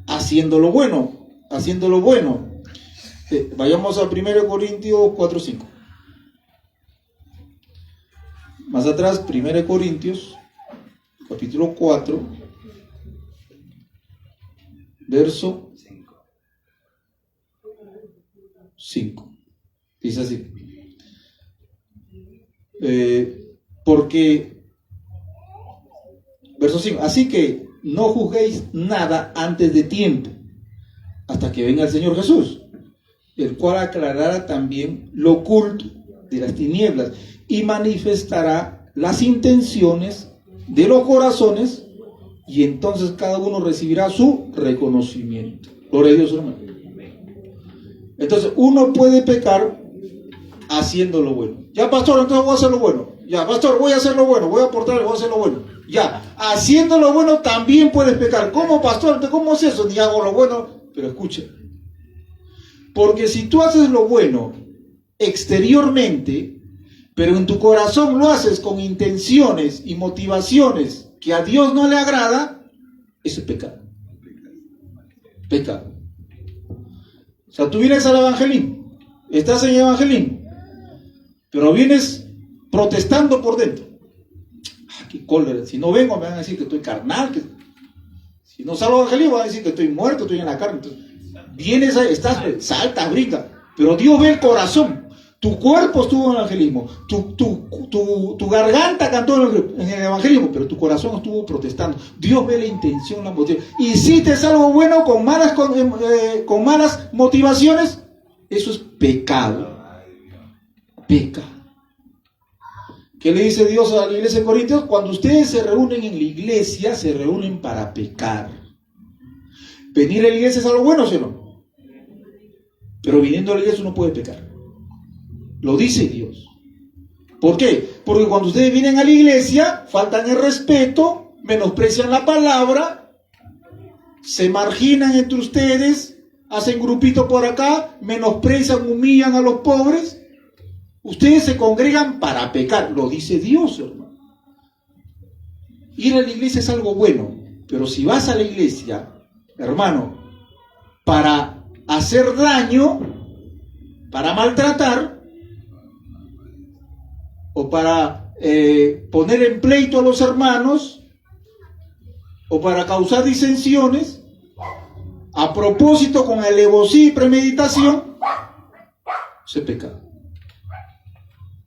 haciendo lo bueno. Haciendo lo bueno. Vayamos a 1 Corintios 4:5. Más atrás, 1 Corintios, capítulo 4, verso 5. Dice así. Porque, verso 5, así que no juzguéis nada antes de tiempo, hasta que venga el Señor Jesús, el cual aclarará también lo oculto de las tinieblas y manifestará las intenciones de los corazones, y entonces cada uno recibirá su reconocimiento. Gloria a Dios, hermano. Entonces uno puede pecar haciendo lo bueno. Ya, pastor, entonces voy a hacer lo bueno. Ya, pastor, voy a hacer lo bueno, voy a aportar, voy a hacer lo bueno. Ya, haciendo lo bueno también puedes pecar. ¿Cómo, pastor? ¿Cómo es eso? Ni hago lo bueno. Pero escucha, porque si tú haces lo bueno exteriormente, pero en tu corazón lo haces con intenciones y motivaciones que a Dios no le agrada, eso es pecado. Pecado. O sea, tú vienes al evangelismo, estás en el evangelismo, pero vienes protestando por dentro. Qué cólera, si no vengo me van a decir que estoy carnal, que si no salgo al evangelismo van a decir que estoy muerto, estoy en la carne. Entonces, vienes, estás, saltas, brincas, pero Dios ve el corazón. Tu cuerpo estuvo en el evangelismo, tu garganta cantó en el evangelismo, pero tu corazón estuvo protestando. Dios ve la intención, la motivación. Hiciste algo bueno con malas motivaciones, eso es pecado. Pecado. ¿Qué le dice Dios a la iglesia de Corintios? Cuando ustedes se reúnen en la iglesia, se reúnen para pecar. Venir a la iglesia es algo bueno, ¿sí o no? Pero viniendo a la iglesia uno puede pecar. Lo dice Dios. ¿Por qué? Porque cuando ustedes vienen a la iglesia, faltan el respeto, menosprecian la palabra, se marginan entre ustedes, hacen grupito por acá, menosprecian, humillan a los pobres. Ustedes se congregan para pecar, lo dice Dios, hermano. Ir a la iglesia es algo bueno, pero si vas a la iglesia, hermano, para hacer daño, para maltratar, o para poner en pleito a los hermanos, o para causar disensiones, a propósito con alevosía y premeditación, se peca.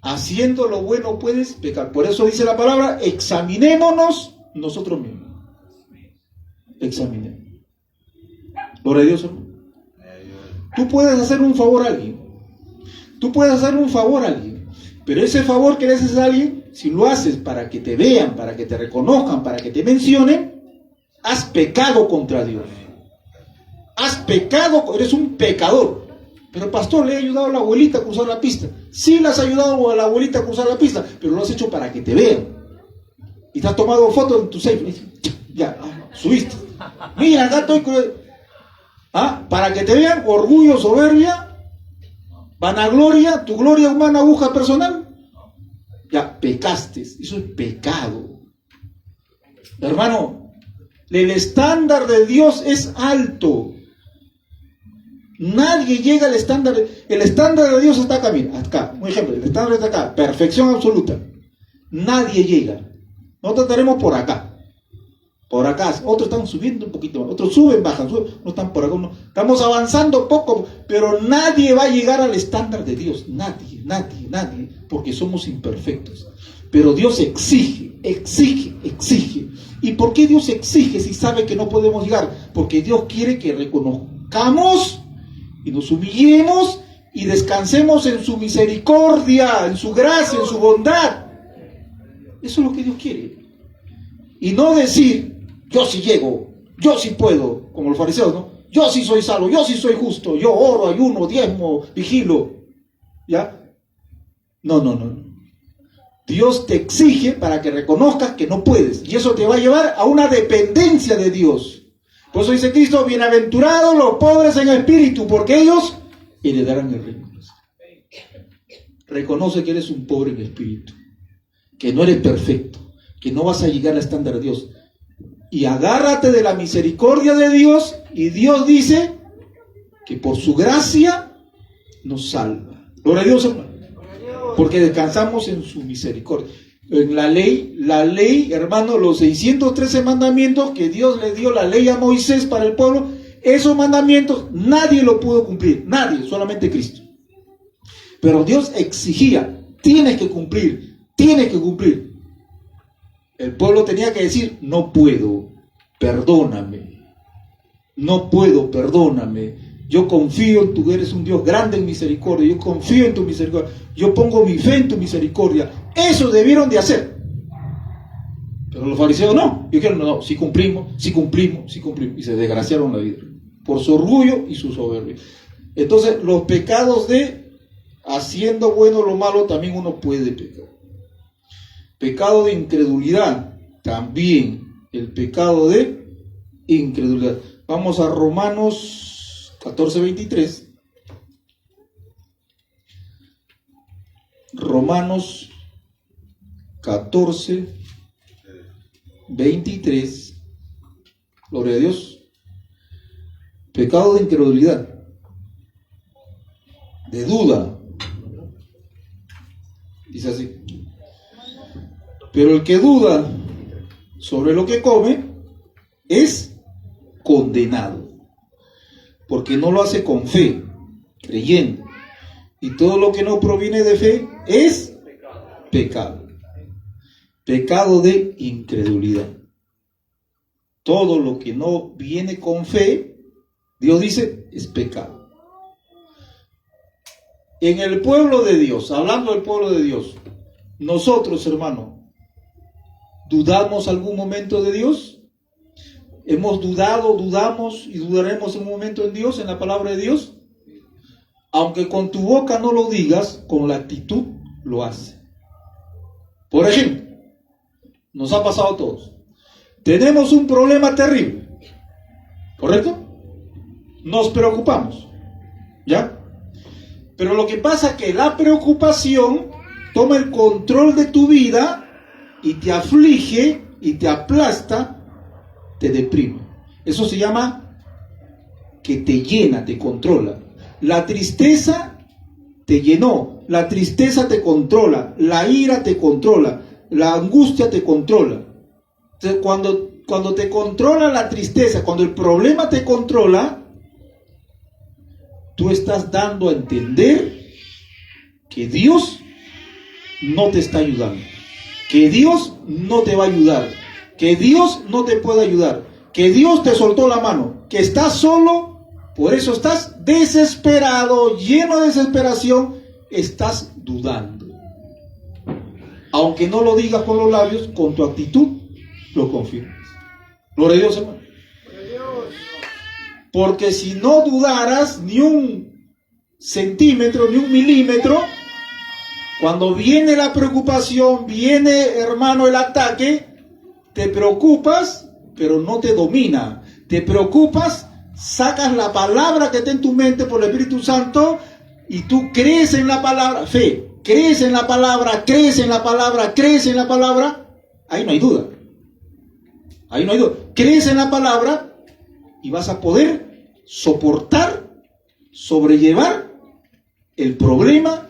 Haciendo lo bueno puedes pecar. Por eso dice la palabra, examinémonos nosotros mismos. Examinemos. Gloria a Dios, hermano. Tú puedes hacer un favor a alguien. Tú puedes hacer un favor a alguien. Pero ese favor que le haces a alguien, si lo haces para que te vean, para que te reconozcan, para que te mencionen, has pecado contra Dios. Has pecado, eres un pecador. Pero pastor, le he ayudado a la abuelita a cruzar la pista. Sí, le has ayudado a la abuelita a cruzar la pista, pero lo has hecho para que te vean. Y te has tomado fotos en tu safe. Ya, subiste. Mira, acá estoy. Para que te vean, orgullo, soberbia, vanagloria, tu gloria humana, aguja personal. Ya, pecaste. Eso es pecado. Hermano, el estándar de Dios es alto. Nadie llega al estándar. El estándar de Dios está acá, mira, acá. Un ejemplo, el estándar está acá. Perfección absoluta. Nadie llega. Nosotros estaremos por acá. Por acá. Otros están subiendo un poquito más. Otros suben, bajan, suben. No están por acá. No. Estamos avanzando poco. Pero nadie va a llegar al estándar de Dios. Nadie, nadie, nadie. Porque somos imperfectos. Pero Dios exige, exige, exige. ¿Y por qué Dios exige si sabe que no podemos llegar? Porque Dios quiere que reconozcamos y nos humillemos y descansemos en su misericordia, en su gracia, en su bondad. Eso es lo que Dios quiere. Y no decir, yo sí llego, yo sí puedo, como los fariseos, ¿no? Yo sí soy salvo, yo sí soy justo, yo oro, ayuno, diezmo, vigilo. ¿Ya? No, no, no. Dios te exige para que reconozcas que no puedes. Y eso te va a llevar a una dependencia de Dios. Por eso dice Cristo, bienaventurados los pobres en espíritu, porque ellos heredarán el reino. Reconoce que eres un pobre en espíritu, que no eres perfecto, que no vas a llegar al estándar de Dios. Y agárrate de la misericordia de Dios, y Dios dice que por su gracia nos salva. Gloria a Dios, hermano. Porque descansamos en su misericordia. En la ley, hermano, los 613 mandamientos que Dios le dio la ley a Moisés para el pueblo, esos mandamientos nadie lo pudo cumplir, nadie, solamente Cristo. Pero Dios exigía, tienes que cumplir, tienes que cumplir. El pueblo tenía que decir, no puedo, perdóname, no puedo, perdóname. Yo confío en tú, eres un Dios grande en misericordia, yo confío en tu misericordia, yo pongo mi fe en tu misericordia. Eso debieron de hacer. Pero los fariseos no, dijeron, no, sí cumplimos, sí cumplimos, sí cumplimos. Y se desgraciaron la vida, por su orgullo y su soberbia. Entonces, los pecados de haciendo bueno lo malo, también uno puede pecar. Pecado de incredulidad, también el pecado de incredulidad. Vamos a Romanos 14:23. Romanos 14:23. Gloria a Dios. Pecado de incredulidad, de duda. Dice así: pero el que duda sobre lo que come es condenado, porque no lo hace con fe, creyendo. Y todo lo que no proviene de fe es pecado. Pecado de incredulidad. Todo lo que no viene con fe, Dios dice, es pecado. En el pueblo de Dios, hablando del pueblo de Dios, nosotros, hermano, ¿dudamos algún momento de Dios? ¿Hemos dudado, dudamos y dudaremos en un momento en Dios, en la palabra de Dios? Aunque con tu boca no lo digas, con la actitud lo hace. Por ejemplo, nos ha pasado a todos. Tenemos un problema terrible, ¿correcto? Nos preocupamos, ¿ya? Pero lo que pasa es que la preocupación toma el control de tu vida y te aflige y te aplasta, te deprime. Eso se llama que te llena, te controla. La tristeza te llenó, la tristeza te controla, la ira te controla, la angustia te controla. Entonces, cuando te controla la tristeza, cuando el problema te controla, tú estás dando a entender que Dios no te está ayudando, que Dios no te va a ayudar, que Dios no te puede ayudar, que Dios te soltó la mano, que estás solo. Por eso estás desesperado, lleno de desesperación, estás dudando. Aunque no lo digas con los labios, con tu actitud lo confirmas. Gloria a Dios, hermano. Porque si no dudaras ni un centímetro, ni un milímetro, cuando viene la preocupación, viene, hermano, el ataque, te preocupas, pero no te domina. Te preocupas, sacas la palabra que está en tu mente por el Espíritu Santo y tú crees en la palabra, fe, crees en la palabra, crees en la palabra, crees en la palabra, ahí no hay duda. Ahí no hay duda. Crees en la palabra y vas a poder soportar sobrellevar el problema,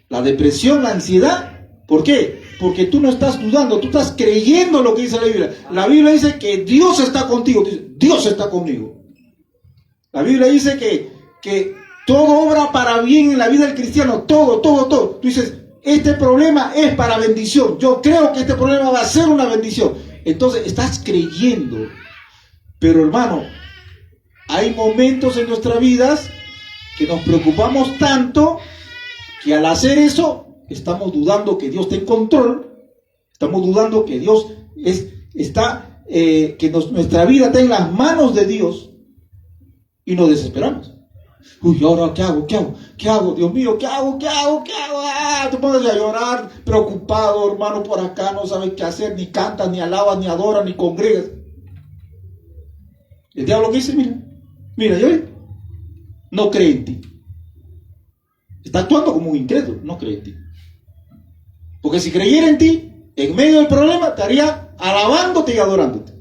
la depresión, la ansiedad. ¿Por qué? Porque tú no estás dudando, tú estás creyendo lo que dice la Biblia. La Biblia dice que Dios está contigo. Dios está conmigo. La Biblia dice que todo obra para bien en la vida del cristiano. Todo. Tú dices, este problema es para bendición. Yo creo que este problema va a ser una bendición. Entonces estás creyendo. Pero hermano, hay momentos en nuestras vidas que nos preocupamos tanto que al hacer eso estamos dudando que Dios está en control, estamos dudando que Dios nuestra vida está en las manos de Dios y nos desesperamos. Uy, ahora ¿qué hago? Dios mío, ¿qué hago? Te pones a llorar, preocupado, hermano, por acá, no sabes qué hacer, ni cantas, ni alabas, ni adoras, ni congregas. El diablo que dice, mira, ¿ya ves? No cree en ti. Está actuando como un incrédulo, no cree en ti. Porque si creyera en ti, en medio del problema, estaría alabándote y adorándote.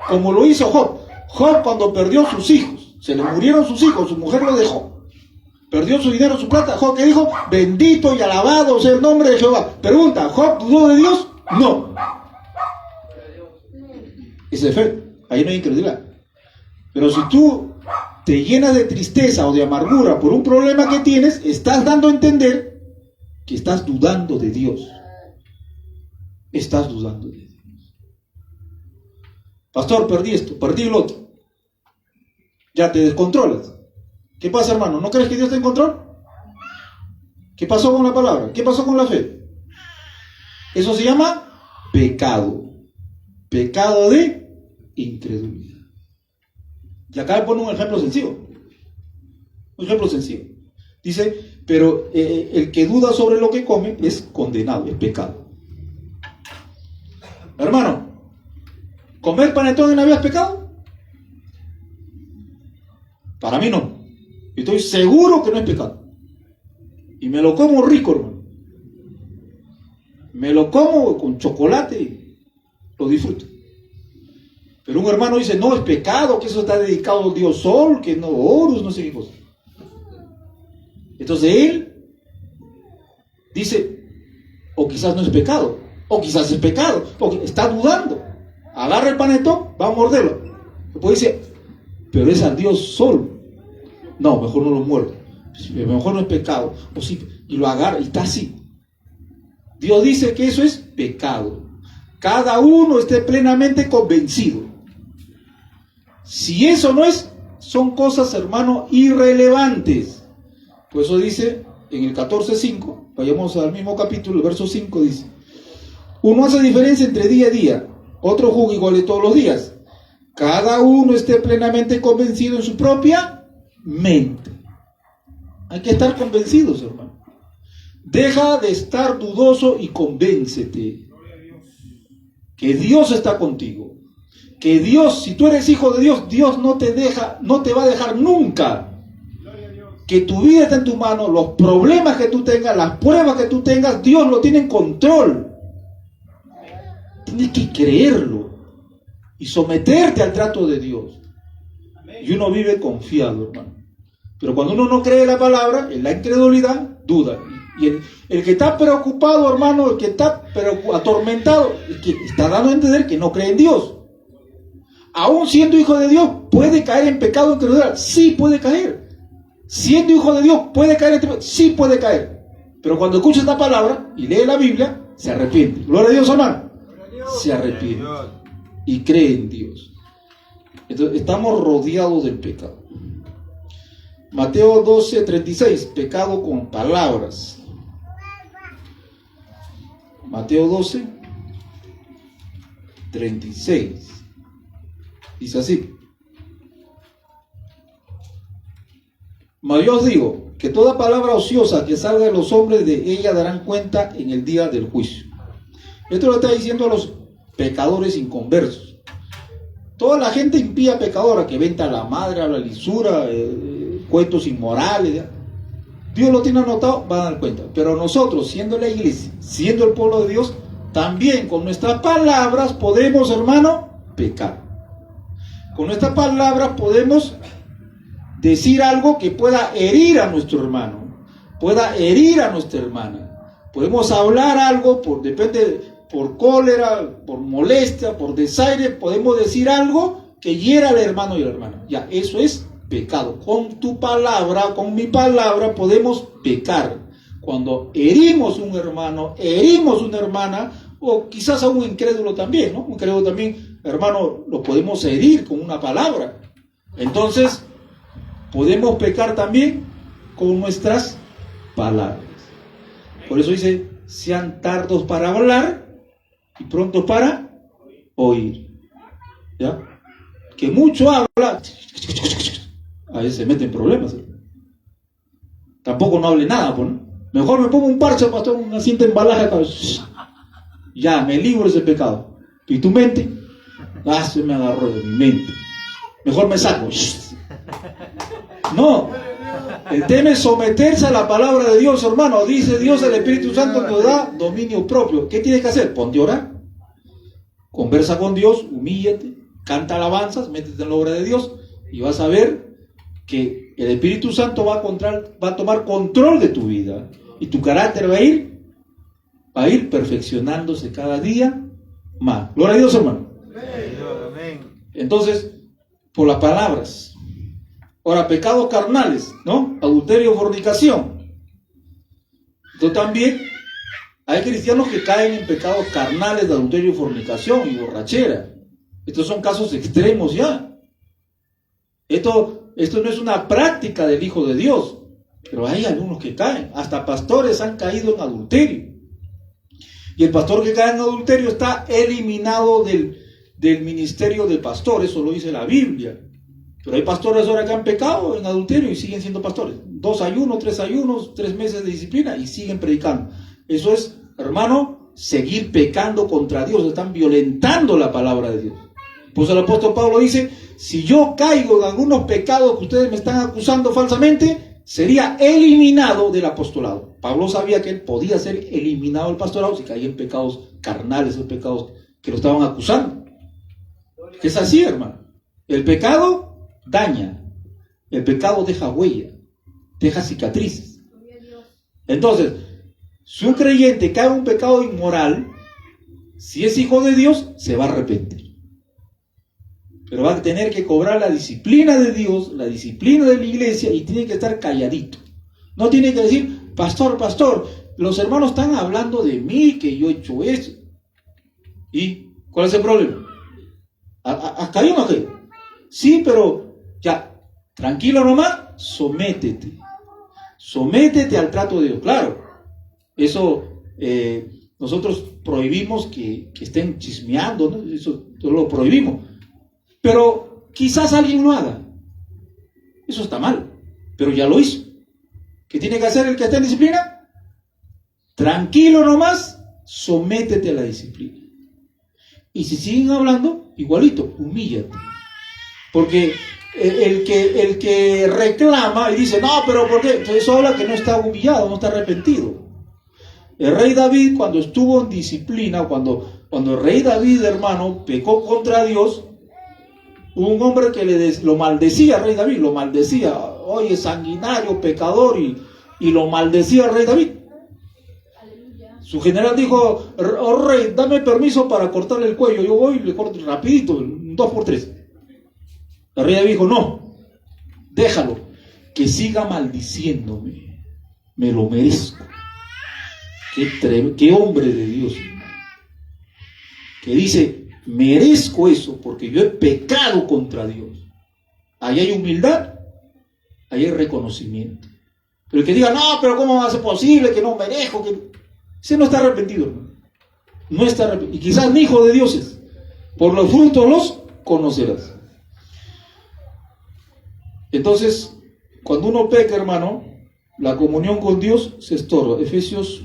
Como lo hizo Job. Job, cuando perdió sus hijos, se le murieron sus hijos, su mujer lo dejó. Perdió su dinero, su plata. Job, ¿qué dijo? Bendito y alabado sea el nombre de Jehová. Pregunta, ¿Job dudó de Dios? No. Ese es fe. Ahí no hay incredulidad. Pero si tú te llenas de tristeza o de amargura por un problema que tienes, estás dando a entender que estás dudando de Dios. Estás dudando de Dios. Pastor, perdí esto, perdí el otro. Ya te descontrolas. ¿Qué pasa, hermano? ¿No crees que Dios está en control? ¿Qué pasó con la palabra? ¿Qué pasó con la fe? Eso se llama pecado. Pecado de incredulidad. Y acá le pone un ejemplo sencillo. Un ejemplo sencillo. Dice, pero el que duda sobre lo que come es condenado, es pecado. Hermano, ¿comer panetón en Navidad es pecado? Para mí no. Estoy seguro que no es pecado. Y me lo como rico, hermano. Me lo como con chocolate y lo disfruto. Pero un hermano dice, no, es pecado, que eso está dedicado al dios Sol, que no, Horus, no sé qué cosa. Entonces él dice, o quizás no es pecado, o quizás es pecado, porque está dudando. Agarra el panetón, va a morderlo. Después dice, pero es al dios Sol. No, mejor no lo muerdo. Mejor no es pecado. O sí, y lo agarra y está así. Dios dice que eso es pecado. Cada uno esté plenamente convencido. Si eso no es, son cosas, hermano, irrelevantes. Por eso dice en el 14:5, vayamos al mismo capítulo, el verso 5 dice, uno hace diferencia entre día y día, otro juzga igual de todos los días. Cada uno esté plenamente convencido en su propia mente. Hay que estar convencidos, hermano. Deja de estar dudoso y convéncete que Dios está contigo. Que Dios, si tú eres hijo de Dios, Dios no te va a dejar nunca. Que tu vida está en tu mano, los problemas que tú tengas, las pruebas que tú tengas, Dios lo tiene en control. Tienes que creerlo y someterte al trato de Dios. Y uno vive confiado, hermano. Pero cuando uno no cree la palabra, en la incredulidad, duda. Y el que está preocupado, hermano, el que está atormentado, el que está dando a entender que no cree en Dios. Aún siendo hijo de Dios, ¿puede caer en pecado de incredulidad? Sí, puede caer. Siendo hijo de Dios, ¿puede caer en pecado? Sí, puede caer. Pero cuando escucha esta palabra y lee la Biblia, se arrepiente. Gloria a Dios, hermano. Se arrepiente y cree en Dios. Entonces, estamos rodeados del pecado. Mateo 12:36, pecado con palabras. Mateo 12:36. Dice así: mas yo os digo que toda palabra ociosa que salga de los hombres, de ella darán cuenta en el día del juicio. Esto lo está diciendo a los pecadores inconversos. Toda la gente impía pecadora que venta a la madre, habla lisura, cuentos inmorales, ¿ya? Dios lo tiene anotado, van a dar cuenta. Pero nosotros, siendo la iglesia, siendo el pueblo de Dios, también con nuestras palabras podemos, hermano, pecar. Con nuestras palabras podemos decir algo que pueda herir a nuestro hermano, pueda herir a nuestra hermana. Podemos hablar algo, por cólera, por molestia, por desaire, podemos decir algo que hiera al hermano y a la hermana. Ya, eso es pecado. Con tu palabra, con mi palabra, podemos pecar. Cuando herimos un hermano, herimos una hermana, o quizás a un incrédulo también, ¿no? Un incrédulo también, hermano, lo podemos herir con una palabra. Entonces, podemos pecar también con nuestras palabras. Por eso dice, sean tardos para hablar y prontos para oír. ¿Ya? Que mucho habla, a veces se mete en problemas. Tampoco no hable nada, pues, ¿no? Mejor me pongo un parche, pastor, una cinta embalaje, ya, me libro de ese pecado. ¿Y tu mente? Se me agarró de mi mente. Mejor me saco. No, el tema es someterse a la palabra de Dios, hermano. Dice Dios, el Espíritu Santo nos da dominio propio. ¿Qué tienes que hacer? Ponte a orar. Conversa con Dios, humíllate, canta alabanzas, métete en la obra de Dios y vas a ver que el Espíritu Santo va a tomar control de tu vida y tu carácter va a ir perfeccionándose cada día más. Gloria a Dios, hermano. Entonces, por las palabras. Ahora, pecados carnales, ¿no? Adulterio, fornicación. Entonces también hay cristianos que caen en pecados carnales de adulterio, fornicación y borrachera. Estos son casos extremos ya. Esto no es una práctica del Hijo de Dios, pero hay algunos que caen. Hasta pastores han caído en adulterio. Y el pastor que cae en adulterio está eliminado del ministerio del pastor. Eso lo dice la Biblia. Pero hay pastores ahora que han pecado en adulterio y siguen siendo pastores. 2 ayunos, 3 ayunos, 3 meses de disciplina y siguen predicando. Eso es, hermano, seguir pecando contra Dios. Están violentando la palabra de Dios. Pues el apóstol Pablo dice, si yo caigo en algunos pecados que ustedes me están acusando falsamente, sería eliminado del apostolado. Pablo sabía que él podía ser eliminado del pastorado si caía en pecados carnales, esos pecados que lo estaban acusando. Es así, hermano. El pecado daña, el pecado deja huella, deja cicatrices. Entonces, si un creyente cae en un pecado inmoral, si es hijo de Dios, se va a arrepentir. Pero va a tener que cobrar la disciplina de Dios, la disciplina de la iglesia, y tiene que estar calladito. No tiene que decir, pastor, los hermanos están hablando de mí, que yo he hecho eso. ¿Y cuál es el problema? ¿Has caído o no? Sí, pero ya, tranquilo nomás, sométete al trato de Dios. Claro, eso nosotros prohibimos que estén chismeando, ¿no? Eso lo prohibimos. Pero quizás alguien lo haga. Eso está mal, pero ya lo hizo. ¿Qué tiene que hacer el que está en disciplina? Tranquilo nomás, sométete a la disciplina. Y si siguen hablando, igualito, humíllate. Porque el que reclama y dice, no, pero ¿por qué? Entonces eso habla que no está humillado, no está arrepentido. El rey David, cuando estuvo en disciplina, cuando el rey David, hermano, pecó contra Dios, hubo un hombre que lo maldecía al rey David, lo maldecía, oye, sanguinario, pecador, y lo maldecía al rey David. Su general dijo, oh rey, dame permiso para cortarle el cuello. Yo voy y le corto rapidito, 2 por 3. El rey David dijo, no, déjalo, que siga maldiciéndome, me lo merezco. Qué hombre de Dios, que dice, merezco eso porque yo he pecado contra Dios. Ahí hay humildad, ahí hay reconocimiento. Pero el que diga, no, pero ¿cómo va a ser posible que no merezco? Ese no está arrepentido, hermano. No está arrepentido. Y quizás ni hijo de Dios es. Por los frutos los conocerás. Entonces, cuando uno peca, hermano, la comunión con Dios se estorba. Efesios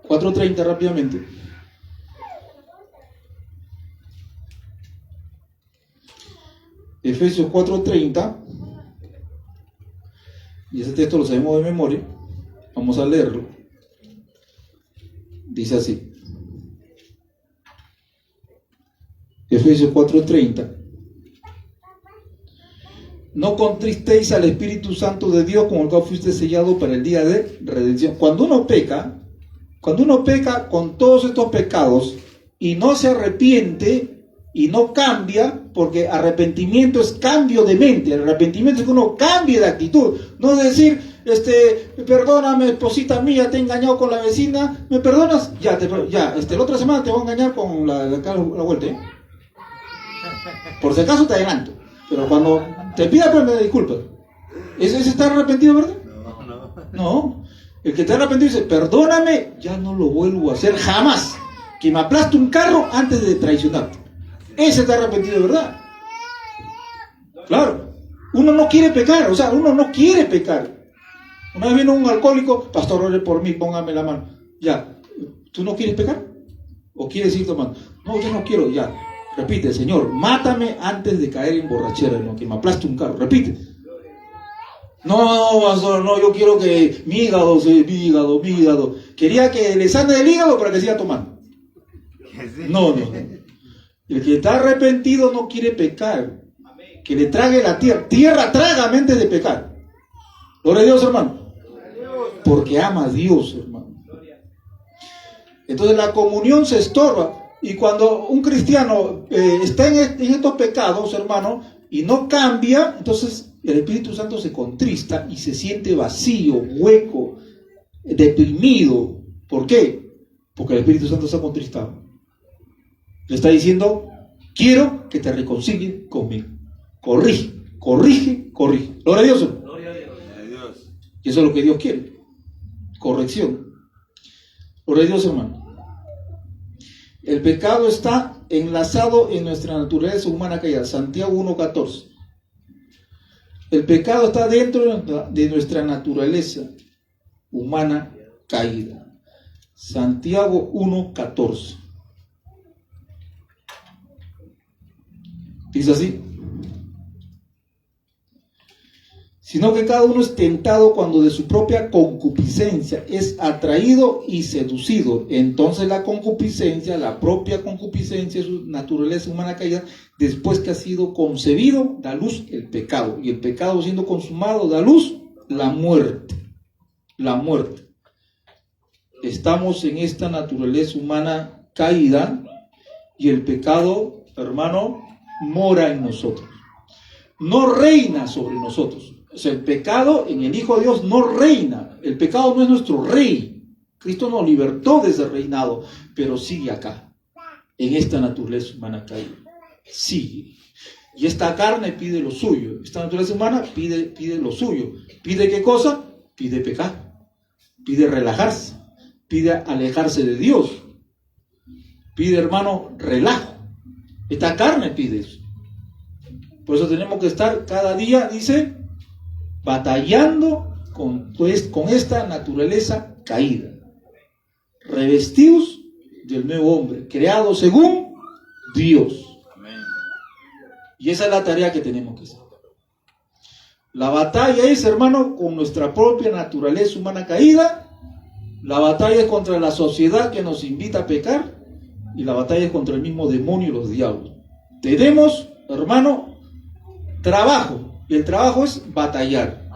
4:30 rápidamente. Efesios 4:30. Y ese texto lo sabemos de memoria. Vamos a leerlo. Dice así. Efesios 4:30. No contristéis al Espíritu Santo de Dios, con el cual fuiste sellado para el día de redención. Cuando uno peca con todos estos pecados y no se arrepiente y no cambia, porque arrepentimiento es cambio de mente, el arrepentimiento es que uno cambie de actitud, no es decir, perdóname, esposita mía, te he engañado con la vecina, ¿me perdonas? Ya, la otra semana te voy a engañar con la vuelta, ¿eh? Por si acaso te adelanto, pero cuando te pida, pues me disculpas. ¿Ese está arrepentido, verdad? No. El que está arrepentido dice, perdóname, ya no lo vuelvo a hacer jamás. Que me aplaste un carro antes de traicionarte. Ese está arrepentido, ¿verdad? Claro. Uno no quiere pecar, uno no quiere pecar. Una vez vino un alcohólico, pastor, ore por mí, póngame la mano. Ya, ¿tú no quieres pecar? ¿O quieres ir tomando? No, yo no quiero, ya. Repite, Señor, mátame antes de caer en borrachera, no, que me aplaste un carro. Repite. No, pastor, no, yo quiero que mi hígado. Quería que le sane el hígado para que siga tomando. No. El que está arrepentido no quiere pecar. Que le trague la tierra. Tierra traga antes de pecar. Gloria a Dios, hermano. Porque ama a Dios, hermano. Entonces la comunión se estorba. Y cuando un cristiano está en estos pecados, hermano, y no cambia, entonces el Espíritu Santo se contrista y se siente vacío, hueco, deprimido. ¿Por qué? Porque el Espíritu Santo está contristado. Le está diciendo, quiero que te reconcilies conmigo. Corrige. Gloria a Dios. Gloria a Dios. Y eso es lo que Dios quiere. Corrección. Gloria a Dios, hermano. El pecado está enlazado en nuestra naturaleza humana caída. Santiago 1:14. El pecado está dentro de nuestra naturaleza humana caída. Santiago 1:14. Dice así: sino que cada uno es tentado cuando de su propia concupiscencia es atraído y seducido. Entonces la propia concupiscencia, su naturaleza humana caída, después que ha sido concebido, da luz el pecado. Y el pecado, siendo consumado, da luz la muerte. La muerte. Estamos en esta naturaleza humana caída y el pecado, hermano, mora en nosotros. No reina sobre nosotros. O sea, el pecado en el Hijo de Dios no reina. El pecado no es nuestro rey. Cristo nos libertó de ese reinado, pero sigue acá, en esta naturaleza humana caída. Sigue. Y esta carne pide lo suyo. Esta naturaleza humana pide lo suyo. ¿Pide qué cosa? Pide pecar. Pide relajarse. Pide alejarse de Dios. Pide, hermano, relajo. Esta carne pide eso. Por eso tenemos que estar cada día, dice, batallando con esta naturaleza caída, revestidos del nuevo hombre, creado según Dios. Amén. Y esa es la tarea que tenemos que hacer. La batalla es, hermano, con nuestra propia naturaleza humana caída. La batalla es contra la sociedad que nos invita a pecar, y la batalla es contra el mismo demonio y los diablos. Tenemos, hermano, trabajo. Y el trabajo es batallar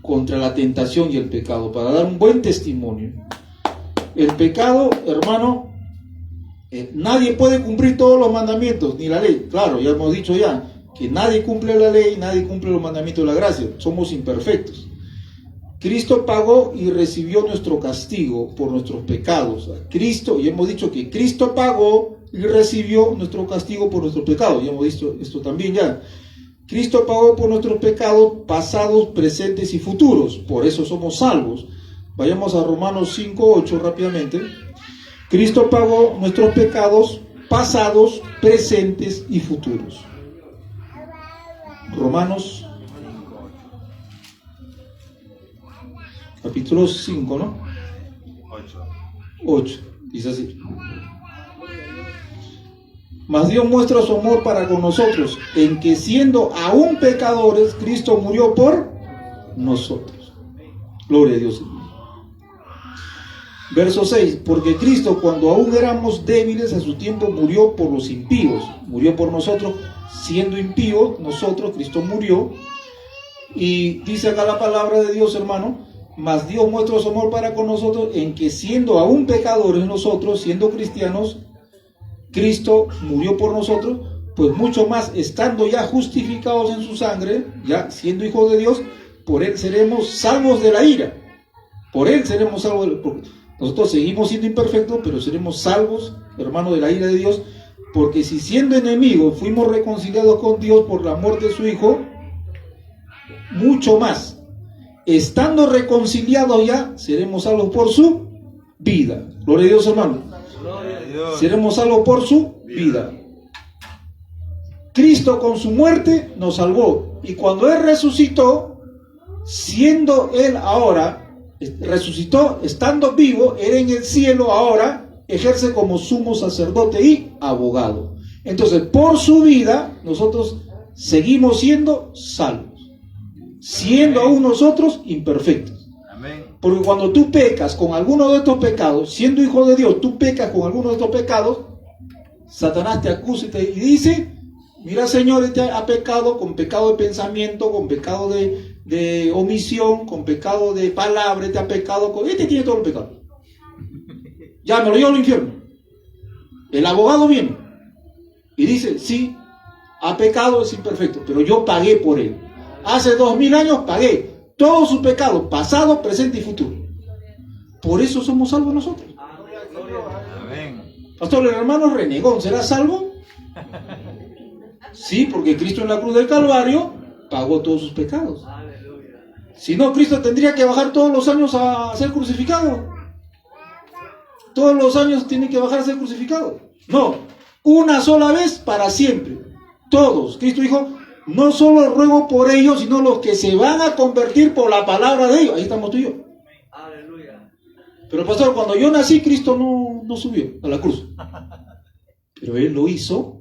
contra la tentación y el pecado, para dar un buen testimonio. El pecado, hermano, nadie puede cumplir todos los mandamientos, ni la ley. Claro, ya hemos dicho ya, que nadie cumple la ley, nadie cumple los mandamientos de la gracia. Somos imperfectos. Cristo pagó y recibió nuestro castigo por nuestros pecados. Cristo, y hemos dicho que Cristo pagó y recibió nuestro castigo por nuestros pecados. Ya hemos dicho esto también ya. Cristo pagó por nuestros pecados pasados, presentes y futuros. Por eso somos salvos. Vayamos a Romanos 5:8 rápidamente. Cristo pagó nuestros pecados pasados, presentes y futuros. Romanos capítulo 5, ¿no? 8. Dice así: mas Dios muestra su amor para con nosotros, en que siendo aún pecadores, Cristo murió por nosotros. Gloria a Dios. Verso 6: porque Cristo, cuando aún éramos débiles, a su tiempo murió por los impíos, murió por nosotros, siendo impíos, nosotros, Cristo murió. Y dice acá la palabra de Dios, hermano, mas Dios muestra su amor para con nosotros en que siendo aún pecadores nosotros, siendo cristianos, Cristo murió por nosotros, pues mucho más estando ya justificados en su sangre, ya siendo hijos de Dios, por Él seremos salvos de la ira. Por Él seremos salvos. Nosotros seguimos siendo imperfectos, pero seremos salvos, hermano, de la ira de Dios, porque si siendo enemigos fuimos reconciliados con Dios por la muerte de su Hijo, mucho más, estando reconciliados ya, seremos salvos por su vida. Gloria a Dios, hermano. Seremos salvos por su vida. Cristo con su muerte nos salvó. Y cuando Él resucitó, siendo Él ahora, resucitó, estando vivo, Él en el cielo ahora ejerce como sumo sacerdote y abogado. Entonces, por su vida, nosotros seguimos siendo salvos. Siendo aún nosotros imperfectos. Amén. Porque cuando tú pecas con alguno de estos pecados, siendo hijo de Dios, tú pecas con alguno de estos pecados, Satanás te acusa y dice, mira, Señor, este ha pecado con pecado de pensamiento, con pecado de omisión, con pecado de palabra, este ha pecado con... Este tiene todo el pecado. Ya me lo llevo al infierno. El abogado viene y dice, sí, ha pecado, es imperfecto, pero yo pagué por él. Hace 2000 años pagué todos sus pecados, pasado, presente y futuro. Por eso somos salvos nosotros. Amén. Pastor, el hermano renegón, ¿será salvo? Sí, porque Cristo en la cruz del Calvario pagó todos sus pecados. Si no, Cristo tendría que bajar todos los años a ser crucificado. Todos los años tiene que bajar a ser crucificado. No, una sola vez para siempre. Todos. Cristo dijo, no solo ruego por ellos, sino los que se van a convertir por la palabra de ellos. Ahí estamos tú y yo. Aleluya. Pero pastor, cuando yo nací, Cristo no subió a la cruz. Pero Él lo hizo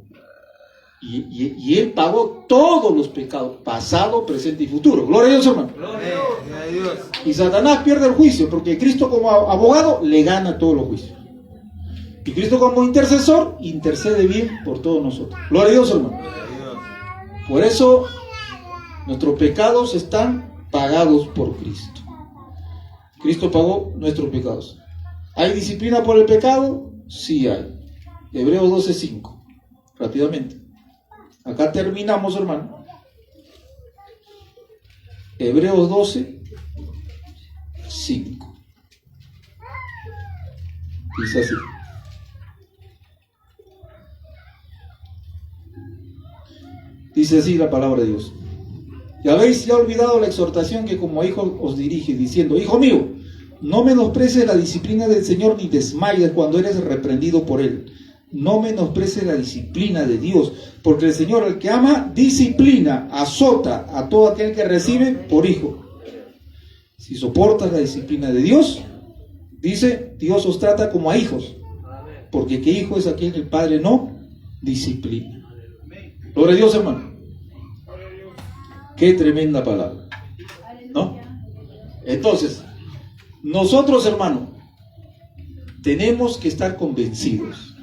y Él pagó todos los pecados, pasado, presente y futuro. Gloria a Dios, hermano. Gloria a Dios. Y Satanás pierde el juicio, porque Cristo como abogado le gana todos los juicios. Y Cristo como intercesor intercede bien por todos nosotros. Gloria a Dios, hermano. Por eso nuestros pecados están pagados por Cristo. Cristo pagó nuestros pecados. ¿Hay disciplina por el pecado? Sí hay. Hebreos 12:5. Rápidamente. Acá terminamos, hermano. Hebreos 12:5. Dice así. Dice así la palabra de Dios. Y habéis ya olvidado la exhortación que como hijo os dirige, diciendo, hijo mío, no menosprecies la disciplina del Señor ni desmayes cuando eres reprendido por Él. No menosprecies la disciplina de Dios, porque el Señor, al que ama, disciplina, azota a todo aquel que recibe por hijo. Si soportas la disciplina de Dios, dice, Dios os trata como a hijos, porque ¿qué hijo es aquel que el Padre no disciplina? Gloria a Dios, hermano. Qué tremenda palabra, ¿no? Entonces, nosotros, hermano, tenemos que estar convencidos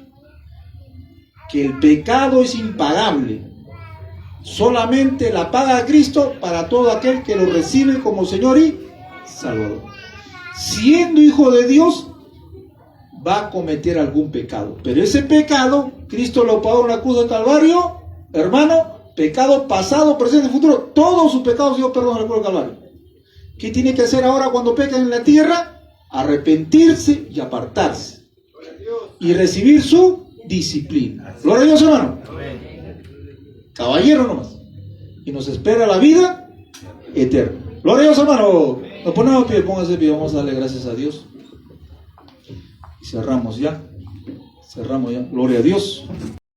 que el pecado es impagable. Solamente la paga Cristo para todo aquel que lo recibe como Señor y Salvador. Siendo hijo de Dios, va a cometer algún pecado, pero ese pecado Cristo lo pagó en la cruz del Calvario, hermano. Pecado pasado, presente y futuro, todos sus pecados Dios perdona en la cruz del Calvario. ¿Qué tiene que hacer ahora cuando peca en la tierra? Arrepentirse y apartarse y recibir su disciplina. Gloria a Dios, hermano. Caballero nomás. Y nos espera la vida eterna. Gloria a Dios, hermano. Nos ponemos pie, póngase pie, vamos a darle gracias a Dios. Y cerramos ya. Gloria a Dios.